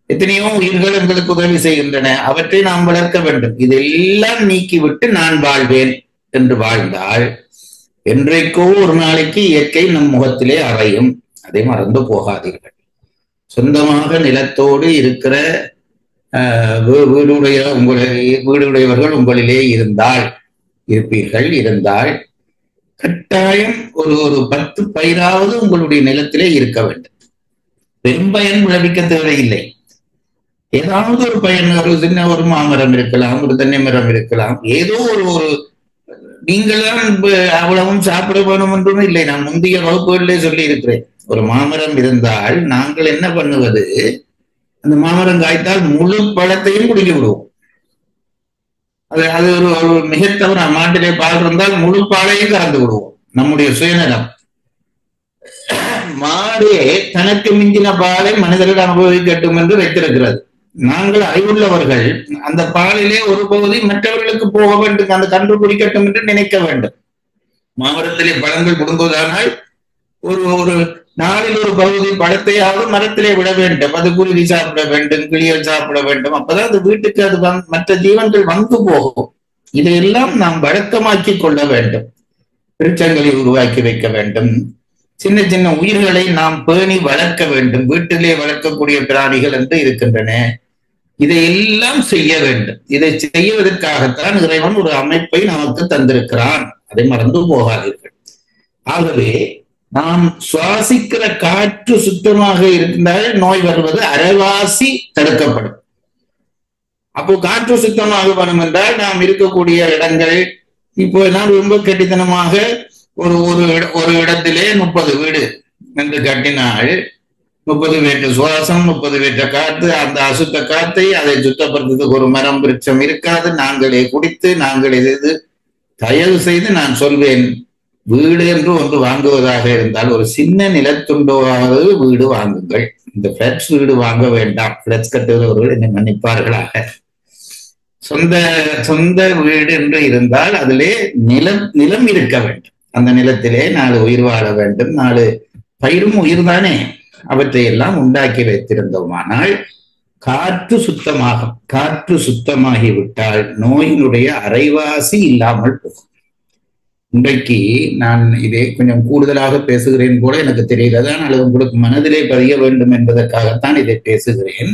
எத்தனையோ உயிர்கள் எங்களுக்கு உதவி செய்கின்றன, அவற்றை நாம் வளர்க்க வேண்டும். இதெல்லாம் நீக்கிவிட்டு நான் வாழ்வேன் என்று வாழ்ந்தால் என்றைக்கோ ஒரு நாளைக்கு இயற்கை நம் முகத்திலே அறையும். அதை மறந்து போகாதீர்கள். சொந்தமாக நிலத்தோடு இருக்கிற வீடுடையவர்கள் உங்களிலே இருந்தால் கட்டாயம் ஒரு 10 பயிராவது உங்களுடைய நிலத்திலே இருக்க வேண்டும். பெரும்பயன் விளைவிக்க தேவையில்லை. ஏதாவது ஒரு பயன், ஒரு சின்ன ஒரு மாமரம் இருக்கலாம், ஒரு தென்னை மரம் இருக்கலாம், ஏதோ ஒரு நீங்கள் தான் அவ்வளவும் சாப்பிட வேணும் என்றும் இல்லை. நான் முந்தைய வகுப்புகளிலே சொல்லி இருக்கிறேன். ஒரு மாமரம் இருந்தால் நாங்கள் என்ன பண்ணுவது? அந்த மாமரம் காய்த்தால் முழு பழத்தையும் குடிக்க விடுவோம். அது ஒரு மிகத்தவர மாட்டிலே பால் இருந்தால் முழு பாலையும் கறந்து விடுவோம். நம்முடைய சுயநலம். மாடே தனக்கு மிஞ்சின பாலை மனிதர்கள் அனுபவிக்கட்டும் என்று வைத்திருக்கிறது. நாங்கள் அறிவுள்ளவர்கள் அந்த பாலிலே ஒரு பகுதி மற்றவர்களுக்கு போக வேண்டும், அந்த கன்று குடிக்கட்டும் என்று நினைக்க வேண்டும். மாமரத்திலே பழங்கள் கொடுங்குவதானால் ஒரு நாளில் ஒரு பகுதி பழத்தையாவது மரத்திலே விட வேண்டும். அது குருவி சாப்பிட வேண்டும், கிளிகள் சாப்பிட வேண்டும். அப்பதான் அது வீட்டுக்கு அது மற்ற ஜீவன்கள் வந்து போகும். இதையெல்லாம் நாம் வழக்கமாக்கி கொள்ள வேண்டும். விருட்சங்களை உருவாக்கி வைக்க வேண்டும். சின்ன சின்ன உயிர்களை நாம் பேணி வளர்க்க வேண்டும். வீட்டிலே வளர்க்கக்கூடிய பிராணிகள் என்று இருக்கின்றன. இதையெல்லாம் செய்ய வேண்டும். இதை செய்வதற்காகத்தான் இறைவன் ஒரு அமைப்பை நமக்கு தந்திருக்கிறான். அதை மறந்து போகாதீர்கள். ஆகவே நாம் சுவாசிக்கிற காற்று சுத்தமாக இருந்தால் நோய் வருவது அரைவாசி தடுக்கப்படும். அப்போ காற்று சுத்தமாக வேணும் என்றால் நாம் இருக்கக்கூடிய இடங்கள், இப்போ நான் ரொம்ப கெட்டித்தனமாக ஒரு இடத்திலே 30 வீடு என்று கட்டினால் 30 வீட்டு சுவாசம், 30 வீட்டு காற்று, அந்த அசுத்த காற்றை அதை சுத்தப்படுத்துறதுக்கு ஒரு மரம் விருட்சம் இருக்காது. நாங்களே குடித்து நாங்களே தயவு செய்து நான் சொல்வேன், வீடு என்று ஒன்று வாங்குவதாக இருந்தால் ஒரு சின்ன நிலத்துண்டோவாவது வீடு வாங்குங்கள். இந்த பிளட்ஸ் வீடு வாங்க வேண்டாம். பிளட்ஸ் கட்டுகிறவர்கள் என்னை மன்னிப்பார்களாக. சொந்த வீடு என்று இருந்தால் அதிலே நிலம் இருக்க வேண்டும். அந்த நிலத்திலே 4 உயிர் வாழ வேண்டும். 4 பயிரும் உயிர் தானே. அவற்றை எல்லாம் உண்டாக்கி வைத்திருந்தோமானால் காற்று சுத்தமாகும். காற்று சுத்தமாகிவிட்டால் நோயினுடைய அரைவாசி இல்லாமல் போகும். இன்றைக்கு நான் இதை கொஞ்சம் கூடுதலாக பேசுகிறேன் போல எனக்கு தெரியல, தான் அல்லது உங்களுக்கு மனதிலே பதிய வேண்டும் என்பதற்காகத்தான் இதை பேசுகிறேன்.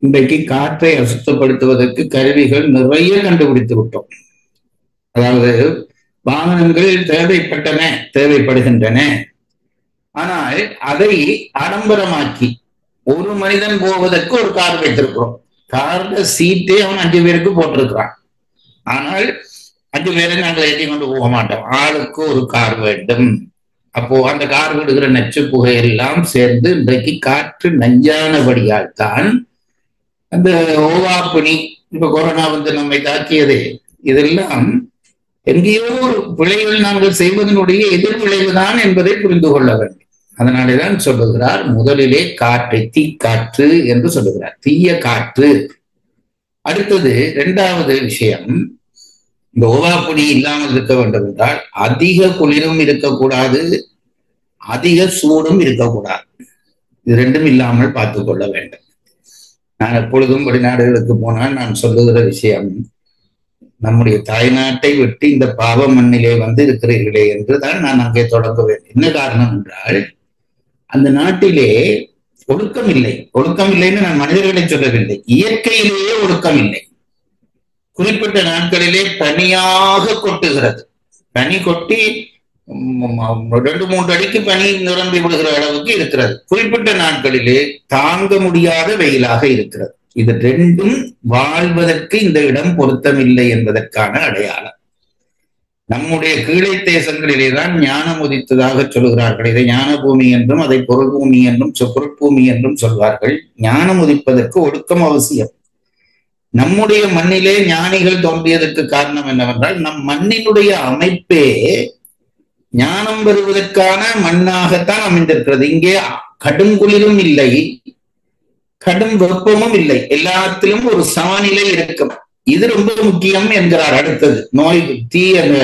இன்றைக்கு காற்றை அசுத்தப்படுத்துவதற்கு கருவிகள் நிறைய கண்டுபிடித்து விட்டோம். அதாவது வாகனங்கள் தேவைப்படுகின்றன. ஆனால் அதை ஆடம்பரமாக்கி ஒரு மனிதன் போவதற்கு ஒரு கார் வைத்திருக்கிறோம். கார்ல சீட்டே அவன் 5 பேருக்கு போட்டிருக்கிறான். ஆனால் 5 பேரை நாங்கள் ஏற்றி கொண்டு போக மாட்டோம், ஆளுக்கு ஒரு கார் வேண்டும். அப்போ அந்த கார் விடுகிற நச்சு புகையெல்லாம் சேர்ந்து இன்றைக்கு காற்று நஞ்சானபடியால் தான் அந்த ஓவாப்பிணி, இப்ப கொரோனா வந்து நம்மை தாக்கியது, இதெல்லாம் எங்கேயோ விளைவுகள் நாங்கள் செய்வதனுடைய எதிர்விளைவுதான் என்பதை புரிந்து கொள்ள வேண்டும். அதனாலேதான் சொல்லுகிறார் முதலிலே காற்றை தீக்காற்று என்று சொல்லுகிறார், தீய காற்று. அடுத்தது 2வது விஷயம், இந்த ஓவாப்புணி இல்லாமல் இருக்க வேண்டும் என்றால் அதிக குளிரும் இருக்கக்கூடாது, அதிக சூடும் இருக்கக்கூடாது. இது 2ம் இல்லாமல் பார்த்து கொள்ள வேண்டும். நான் எப்பொழுதும் வெளிநாடுகளுக்கு போனால் நான் சொல்லுகிற விஷயம், நம்முடைய தாய்நாட்டை விட்டு இந்த பாவ மண்ணிலே வந்து இருக்கிறீர்களே என்றுதான் நான் அங்கே தொடங்குவேன். என்ன காரணம் என்றால், அந்த நாட்டிலே ஒழுக்கம் இல்லை. ஒழுக்கம் இல்லைன்னு நான் மனிதர்களை சொல்லவில்லை, இயற்கையிலேயே ஒழுக்கம் இல்லை. குறிப்பிட்ட நாட்களிலே பனியாக கொட்டுகிறது. பனி கொட்டி 2-3 அடிக்கு பனி நிரம்பி விடுகிற அளவுக்கு இருக்கிறது. குறிப்பிட்ட நாட்களிலே தாங்க முடியாத வெயிலாக இருக்கிறது. இது 2ம் வாழ்வதற்கு இந்த இடம் பொருத்தமில்லை என்பதற்கான அடையாளம். நம்முடைய கீழே தேசங்களிலே தான் ஞானம் உதித்ததாக சொல்கிறார்கள். இதை ஞான பூமி என்றும் அதை பொருள் பூமி என்றும் பொருட்பூமி என்றும் சொல்வார்கள். ஞானம் உதிப்பதற்கு ஒழுக்கம் அவசியம். நம்முடைய மண்ணிலே ஞானிகள் தோன்றியதற்கு காரணம் என்னவென்றால், நம் மண்ணினுடைய அமைப்பே ஞானம் பெறுவதற்கான மண்ணாகத்தான் அமைந்திருக்கிறது. இங்கே கடுங்குளிரும் இல்லை, கடும் வெப்பமும் இல்லை, எல்லாத்திலும் ஒரு சமநிலை இருக்கும். இது ரொம்ப முக்கியம் என்கிறார். அடுத்தது நோய், அந்த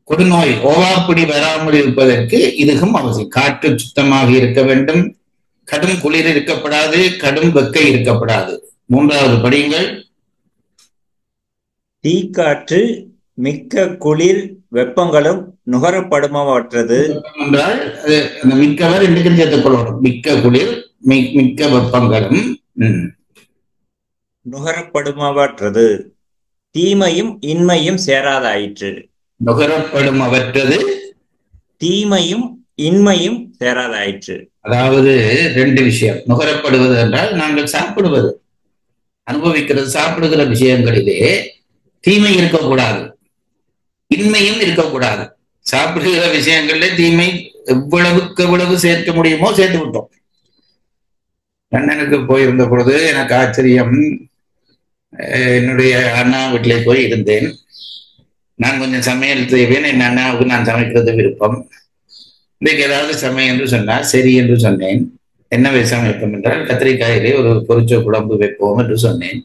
கொடுநோய் ஓவாப்பிடி வராமல் இருப்பதற்கு இதுவும் அவசியம். காற்று சுத்தமாக இருக்க வேண்டும், கடும் குளிர் இருக்கப்படாது, கடும் வெக்கை இருக்கப்படாது. 3வது படியுங்கள். தீக்காற்று மிக்க குளிர் வெப்பங்களும் நுகரப்படுமற்றது என்றால் அந்த மிக்கவர் என்று சேர்த்துக் கொள்ளணும். மிக்க குளிர் மிக்க வெப்பங்களும் நுகரப்படுமற்றது, தீமையும் இன்மையும் சேராதாயிற்று. நுகரப்படுமற்றது, தீமையும் இன்மையும் சேராதாயிற்று. அதாவது 2 விஷயம். நுகரப்படுவது என்றால் நாங்கள் சாப்பிடுவது, அனுபவிக்கிறது, சாப்பிடுகிற விஷயங்களிலே தீமை இருக்கக்கூடாது, இன்மையும் இருக்கக்கூடாது. சாப்பிடுகிற விஷயங்களிலே தீமை எவ்வளவுக்கு எவ்வளவு சேர்க்க முடியுமோ சேர்த்து விட்டோம். லண்டனுக்கு போயிருந்த பொழுது எனக்கு ஆச்சரியம். என்னுடைய அண்ணா வீட்டிலே போய் இருந்தேன். நான் கொஞ்சம் சமையல் செய்வேன், என் அண்ணாவுக்கு நான் சமைக்கிறது விருப்பம். இன்றைக்கு ஏதாவது சமையல் என்று சொன்னார், சரி என்று சொன்னேன். என்ன சமைப்போம் என்றால், கத்திரிக்காயிலே ஒரு பொரிச்ச குழம்பு வைப்போம் என்று சொன்னேன்.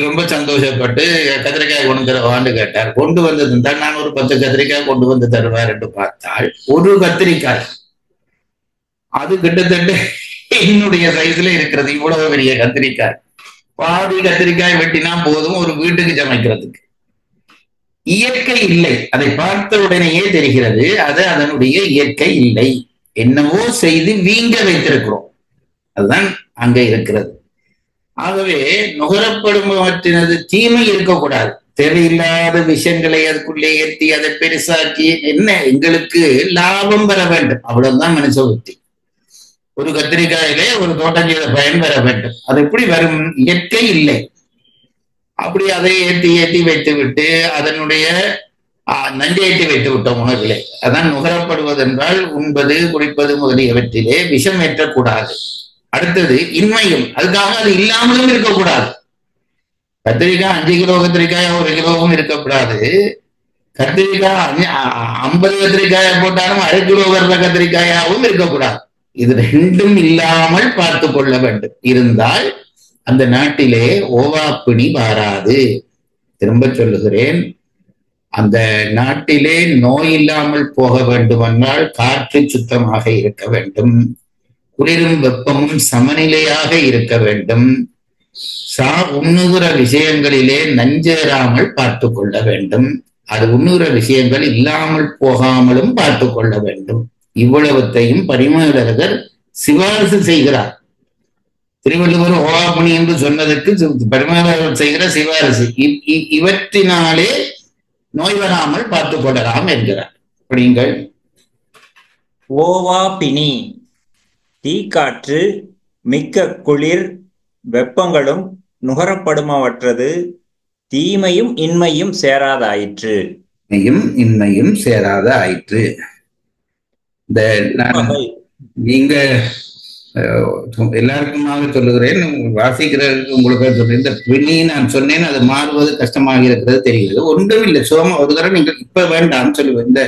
ரொம்ப சந்தோஷப்பட்டு கத்திரிக்காய் கொண்டு தருவான்னு கேட்டார். கொண்டு வந்தது தான் நான் ஒரு 10 கத்திரிக்காய் கொண்டு வந்து தருவார் என்று பார்த்தால், ஒரு கத்திரிக்காய் அது கிட்டத்தட்ட என்னுடைய சைஸ்ல இருக்கிறது. இவ்வளவு பெரிய கத்திரிக்காய், பாதி கத்திரிக்காய் வெட்டினா போதும் ஒரு வீட்டுக்கு சமைக்கிறதுக்கு. இயற்கை இல்லை, அதை பார்த்த உடனேயே தெரிகிறது அது அதனுடைய இயற்கை இல்லை. என்னவோ செய்து வீங்க வைத்திருக்கிறோம், அதுதான் அங்க இருக்கிறது. ஆகவே நுகரப்படுமற்றினது தீமை இருக்கக்கூடாது. தேவையில்லாத விஷயங்களை அதுக்குள்ளே ஏற்றி அதை பெருசாக்கி என்ன எங்களுக்கு லாபம் பெற வேண்டும், அவ்வளவுதான் மனுஷ புத்தி. ஒரு கத்திரிக்காயிலே ஒரு தோட்டம் செய்த பயன் பெற வேண்டும். அது எப்படி வரும்? இயற்கை இல்லை. அப்படி அதை ஏற்றி ஏற்றி வைத்து விட்டு அதனுடைய நஞ்சேற்றி வைத்து விட்டோம் உணவிலே. அதான் நுகரப்படுவது என்றால் உண்பது, குடிப்பது முதலியவற்றிலே விஷம் ஏற்றக்கூடாது. அடுத்தது இன்மையும், அதுக்காக அது இல்லாமலும் இருக்கக்கூடாது. கத்திரிக்காய் 5 கிலோ கத்திரிக்காய் 1 கிலோவும் இருக்கக்கூடாது. கத்திரிக்காய் 50 கத்திரிக்காயை போட்டாலும் 1/2 கிலோ வர்ற கத்திரிக்காயாவும் இருக்கக்கூடாது. இது 2ம் இல்லாமல் பார்த்து கொள்ள வேண்டும். இருந்தால் அந்த நாட்டிலே ஓவாப்பிணி வராது. திரும்ப சொல்லுகிறேன், அந்த நாட்டிலே நோய் இல்லாமல் போக வேண்டுமென்றால் காற்று சுத்தமாக இருக்க வேண்டும், குளிரும் வெப்பமும் சமநிலையாக இருக்க வேண்டும். உண்ணுகிற விஷயங்களிலே நஞ்சேறாமல் பார்த்து கொள்ள வேண்டும். அது உண்ணுகிற விஷயங்கள் இல்லாமல் போகாமலும் பார்த்து கொள்ள வேண்டும். இவ்வளவத்தையும் பரிமேலழகர் சிபாரிசு செய்கிறார். திருவள்ளுவர் ஓவாப்பணி என்று சொன்னதற்கு பரிமேலழகர் செய்கிற சிபாரிசு. இவற்றினாலே நோய் வராமல் பார்த்துக் கொள்ளலாம் என்கிறார். அப்படிங்கள். ஓவா பிணி தீக்காற்று மிக்க குளிர் வெப்பங்களும் நுகரப்படுமவற்றது தீமையும் இன்மையும் சேராதாயிற்று. இன்மையும் சேராத ஆயிற்று. இந்த நீங்க எல்லாருக்குமாக சொல்லுகிறேன், வாசிக்கிறதுக்கு உங்களுக்கு சொல்றேன். இந்த பிணி நான் சொன்னேன், அது மாறுவது கஷ்டமாக இருக்கிறது தெரிகிறது. ஒன்றும் இல்லை, சோம ஒரு தடவை நீங்கள் இப்ப வேண்டாம் சொல்லுவேன். இந்த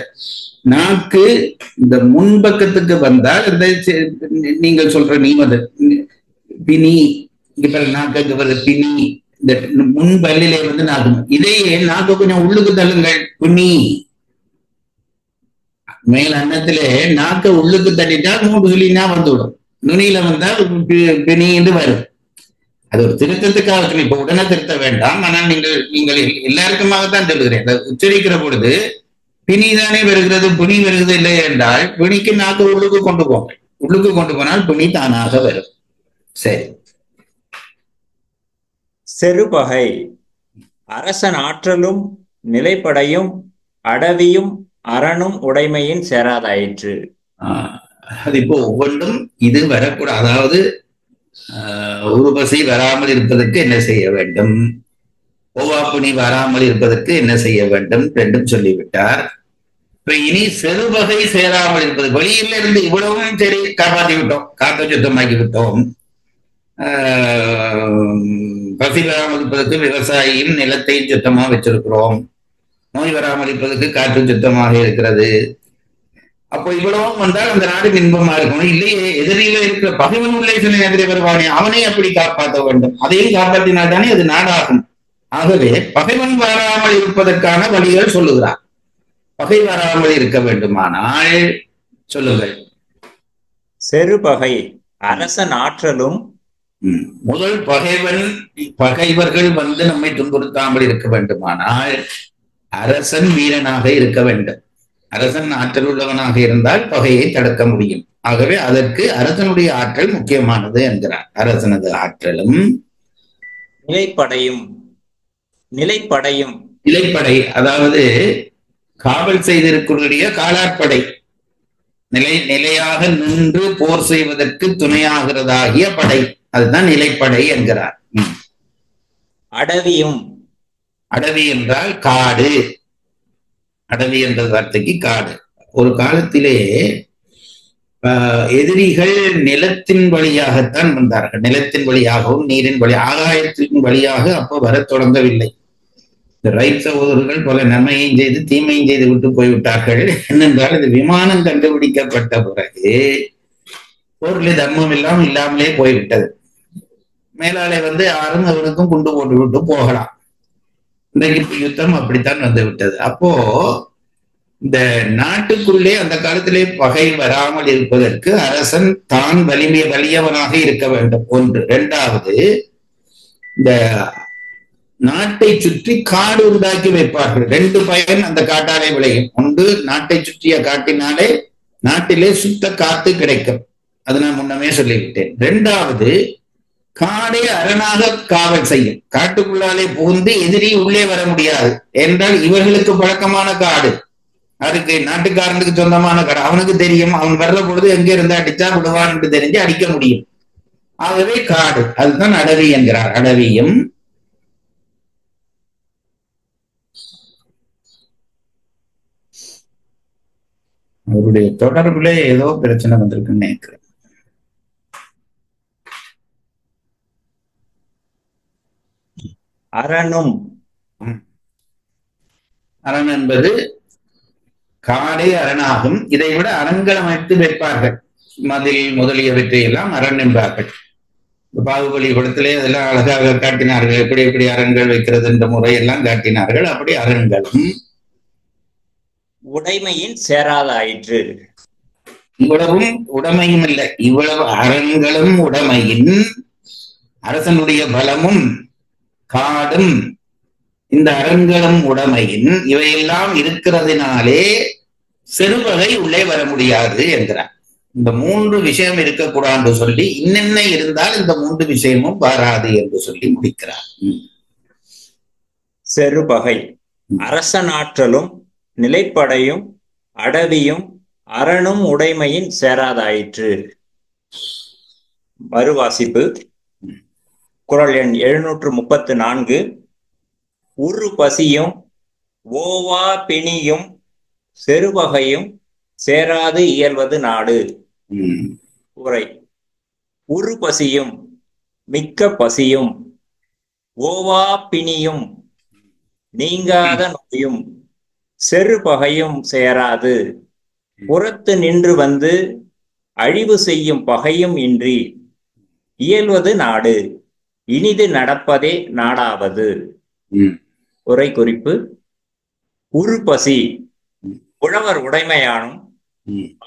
நாக்கு இந்த முன்பக்கத்துக்கு வந்தால் இந்த நீங்கள் சொல்ற நீமது பிணி இப்ப நாக்கு வருது பிணி. இந்த முன்பல்லிலே வந்து நாக்கு, இதையே நாக்கு கொஞ்சம் உள்ளுக்கு தள்ளுங்கள், பிணி. மேல் அன்னத்திலே நாக்க உள்ளுக்கு தள்ளிட்டா மூன்று சொல்லினா வந்துவிடும். நுனியில வந்தால் பிணி என்று வரும். அது ஒரு திருத்தத்துக்காக சொல்லி இப்ப உடனே திருத்த வேண்டாம். ஆனால் நீங்கள் எல்லாருக்குமாகத்தான் சொல்லுகிறேன். உச்சரிக்கிற பொழுது பிணிதானே வருகிறது, பிணி வருகிறது இல்லை என்றால் பிணிக்கு நாக்கு உள்ளுக்கு கொண்டு போங்க. உள்ளுக்கு கொண்டு போனால் பிணி தானாக வரும். சரி. செருபகை அரசன் ஆற்றலும் நிலைப்படையும் அடவியும் அரணும் உடைமையின் சேராதாயிற்று. அது இப்போ ஒவ்வொன்றும் இது வரக்கூடாது. அதாவது உருபசி வராமல் இருப்பதற்கு என்ன செய்ய வேண்டும், ஓவாப்புணி வராமல் இருப்பதற்கு என்ன செய்ய வேண்டும் ரெண்டும் சொல்லிவிட்டார். இப்ப இனி செருவகை சேராமல் இருப்பது, வெளியில இருந்து இவ்வளவும் சரி காப்பாற்றி விட்டோம், காத்த சுத்தமாக்கி விட்டோம். பசி வராமல் இருப்பதற்கு விவசாயியும் நிலத்தையும் சுத்தமா வச்சிருக்கிறோம். நோய் வராமல் இருப்பதற்கு காற்று சுத்தமாக இருக்கிறது. அப்போ இவ்வளவும் வந்தால் அந்த நாடு இன்பமா இருக்கணும். இல்லையே, எதிரியில இருக்கிற பகைவன் உள்ளே சில எதிரே வருவானே, அவனை அப்படி காப்பாற்ற வேண்டும். அதையும் காப்பாற்றினால் தானே அது நாடாகும். ஆகவே பகைவன் வராமல் இருப்பதற்கான வழிகள் சொல்லுகிறார். பகை வராமல் இருக்க வேண்டுமானால் சொல்லுங்கள். செருபகை அரசன் ஆற்றலும். முதல் பகைவர்கள் வந்து நம்மை துன்புறுத்தாமல் இருக்க வேண்டுமானால் அரசன் வீரனாக இருக்க வேண்டும். அரசன் ஆற்றல் உள்ளவனாக இருந்தால் பகையை தடுக்க முடியும். ஆகவே அதற்கு அரசனுடைய ஆற்றல் முக்கியமானது என்கிறார். அரசனது ஆற்றலும் நிலைப்படை, அதாவது காவல் செய்திருக்கிற காலாட்படை, நிலையாக நின்று போர் செய்வதற்கு துணையாகிறதாகிய படை, அதுதான் நிலைப்படை என்கிறார். அடவி என்றால் காடு. அடவி என்ற வார்த்தைக்கு காடு. ஒரு காலத்திலே எதிரிகள் நிலத்தின் வழியாகத்தான் வந்தார்கள். நிலத்தின் வழியாகவும் நீரின் வழி, ஆகாயத்தின் வழியாக அப்போ வர தொடங்கவில்லை. இந்த ரைட் சகோதரர்கள் பல நன்மையும் செய்து தீமையும் செய்து விட்டு போய்விட்டார்கள். என்னென்றால் இது விமானம் கண்டுபிடிக்கப்பட்ட பிறகு போரில் தர்மம் எல்லாம் இல்லாமலே போய்விட்டது. மேலாளை வந்து யாரும் அவனுக்கும் குண்டு போட்டு விட்டு போகலாம். இன்றைக்கு யுத்தம் அப்படித்தான் வந்து விட்டது. அப்போ இந்த நாட்டுக்குள்ளே அந்த காலத்திலே பகை வராமல் இருப்பதற்கு அரசன் தான் வலியவனாக இருக்க வேண்டும். ஒன்று. இரண்டாவது, இந்த நாட்டை சுற்றி காடு உண்டாக்கி வைப்பார்கள். ரெண்டு பயன் அந்த காட்டாலே விளையும். ஒன்று, நாட்டை சுற்றிய காட்டினாலே நாட்டிலே சுத்த காத்து கிடைக்கும். அது நான் முன்னமே சொல்லிவிட்டேன். இரண்டாவது, காடே அரணாக காவல் செய்யும். காட்டுக்குள்ளாலே புகுந்து எதிரி உள்ளே வர முடியாது என்றால் இவர்களுக்கு பழக்கமான காடு, அதுக்கு நாட்டுக்காரனுக்கு சொந்தமான காடு. அவனுக்கு தெரியும், அவன் வர்ற பொழுது எங்க இருந்து அடிச்சா விடுவான் என்று தெரிஞ்சு அடிக்க முடியும். ஆகவே காடு, அதுதான் அடவி என்கிறார். அடவியும் அவருடைய தொடர்புல ஏதோ பிரச்சனை வந்திருக்குன்னு நினைக்கிறேன். அரண் என்பது காடே அரணாகும். இதை விட அரண்கள் அமைத்து வைப்பார்கள். மதில் முதலியவற்றை எல்லாம் அரண் என்பார்கள். பாகுபலி படத்திலே அதெல்லாம் அழகாக காட்டினார்கள். எப்படி எப்படி அரண்கள் வைக்கிறது என்ற முறையெல்லாம் காட்டினார்கள். அப்படி அரண்களும் உடைமையின் சேராதாயிற்று. இவ்வளவும் உடைமையும் இல்லை, இவ்வளவு அரண்களும் உடைமையின் அரசனுடைய பலமும் காடும் இந்த அரண்களும் உடைமையின் இவையெல்லாம் இருக்கிறதுனாலே செருவகை உள்ளே வர முடியாது என்கிறார். இந்த 3 விஷயம் இருக்கக்கூடாது சொல்லி இன்னென்ன இருந்தால் இந்த 3 விஷயமும் வராது என்று சொல்லி முடிக்கிறார். செருபகை அரசனாற்றலும் நிலைப்படையும் அடவியும் அரணும் உடைமையின் சேராதாயிற்று. மறுவாசிப்பு. குறள் எண் 734. உரு பசியும் ஓவா பிணியும் செருவகையும் சேராது இயல்வது நாடு. உரை. உரு பசியும் மிக்க பசியும் ஓவா பிணியும் நீங்காத நோயும் செருபகையும் சேராது புறத்து நின்று வந்து அழிவு செய்யும் பகையும் இன்றி இயல்வது நாடு இனிது நடப்பதே நாடாவது. உரை குறிப்பு. உரு பசி உழவர் உடைமையானும்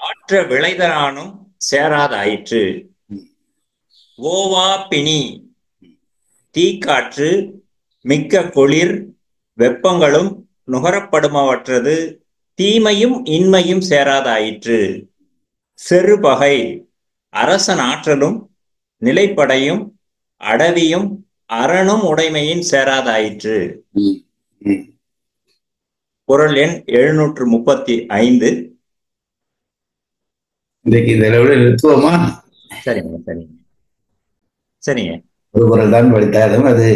ஆற்ற விளைதலானும் சேராதாயிற்று. ஓவா பிணி தீக்காற்று மிக்க குளிர் வெப்பங்களும் நுகரப்படுமவற்றது தீமையும் இன்மையும் சேராதாயிற்று. செருபகை அரசன் ஆற்றலும் நிலைப்படையும் அடவியும் அரணும் உடைமையின் சேராதாயிற்று. குறள் எண் 735. நிறுத்துவோமா? சரிங்க சரிங்க சரிங்க. ஒரு குறள் தான் படித்தாலும் அது,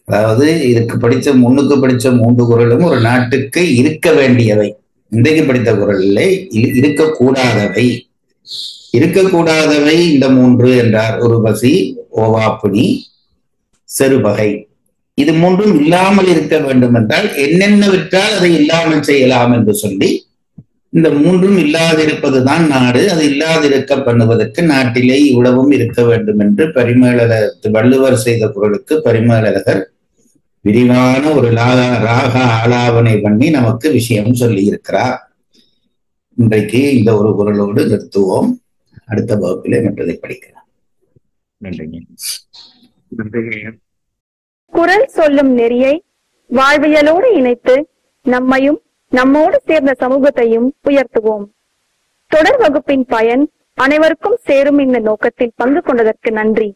அதாவது இதுக்கு படித்த முன்னுக்கு படித்த 3 குறளும் ஒரு நாட்டுக்கு இருக்க வேண்டியவை. இன்றைக்கு படித்த குறளிலே இருக்கக்கூடாதவை. இருக்கக்கூடாதவை இந்த 3 என்றார். ஒரு பசி, ஓவாப்பிணி, செருபகை. இது 3ம் இல்லாமல் இருக்க வேண்டும் என்றால் என்னென்ன விட்டால் அதை இல்லாமல் செய்யலாம் என்று சொல்லி இந்த 3ம் இல்லாதிருப்பதுதான் நாடு. அது இல்லாதிருக்க பண்ணுவதற்கு நாட்டிலே இவ்வளவும் இருக்க வேண்டும் என்று வள்ளுவர் செய்த குறளுக்கு பரிமேலழகர் விரிவான ஒரு ராக ஆலாபனை பண்ணி நமக்கு விஷயம் சொல்லி இருக்கிறார். இன்றைக்கு இந்த ஒரு குறளோடு நிறுத்துவோம். அடுத்த வகுப்பிலே மற்றதை படிக்கலாம். நன்றிங்க. குறள் சொல்லும் நெறியை வாழ்வியலோடு இணைத்து நம்மையும் நம்மோடு சேர்ந்த சமூகத்தையும் உயர்த்துவோம். தொடர் வகுப்பின் பயன் அனைவருக்கும் சேரும் இந்த நோக்கத்தில் பங்கு கொண்டதற்கு நன்றி.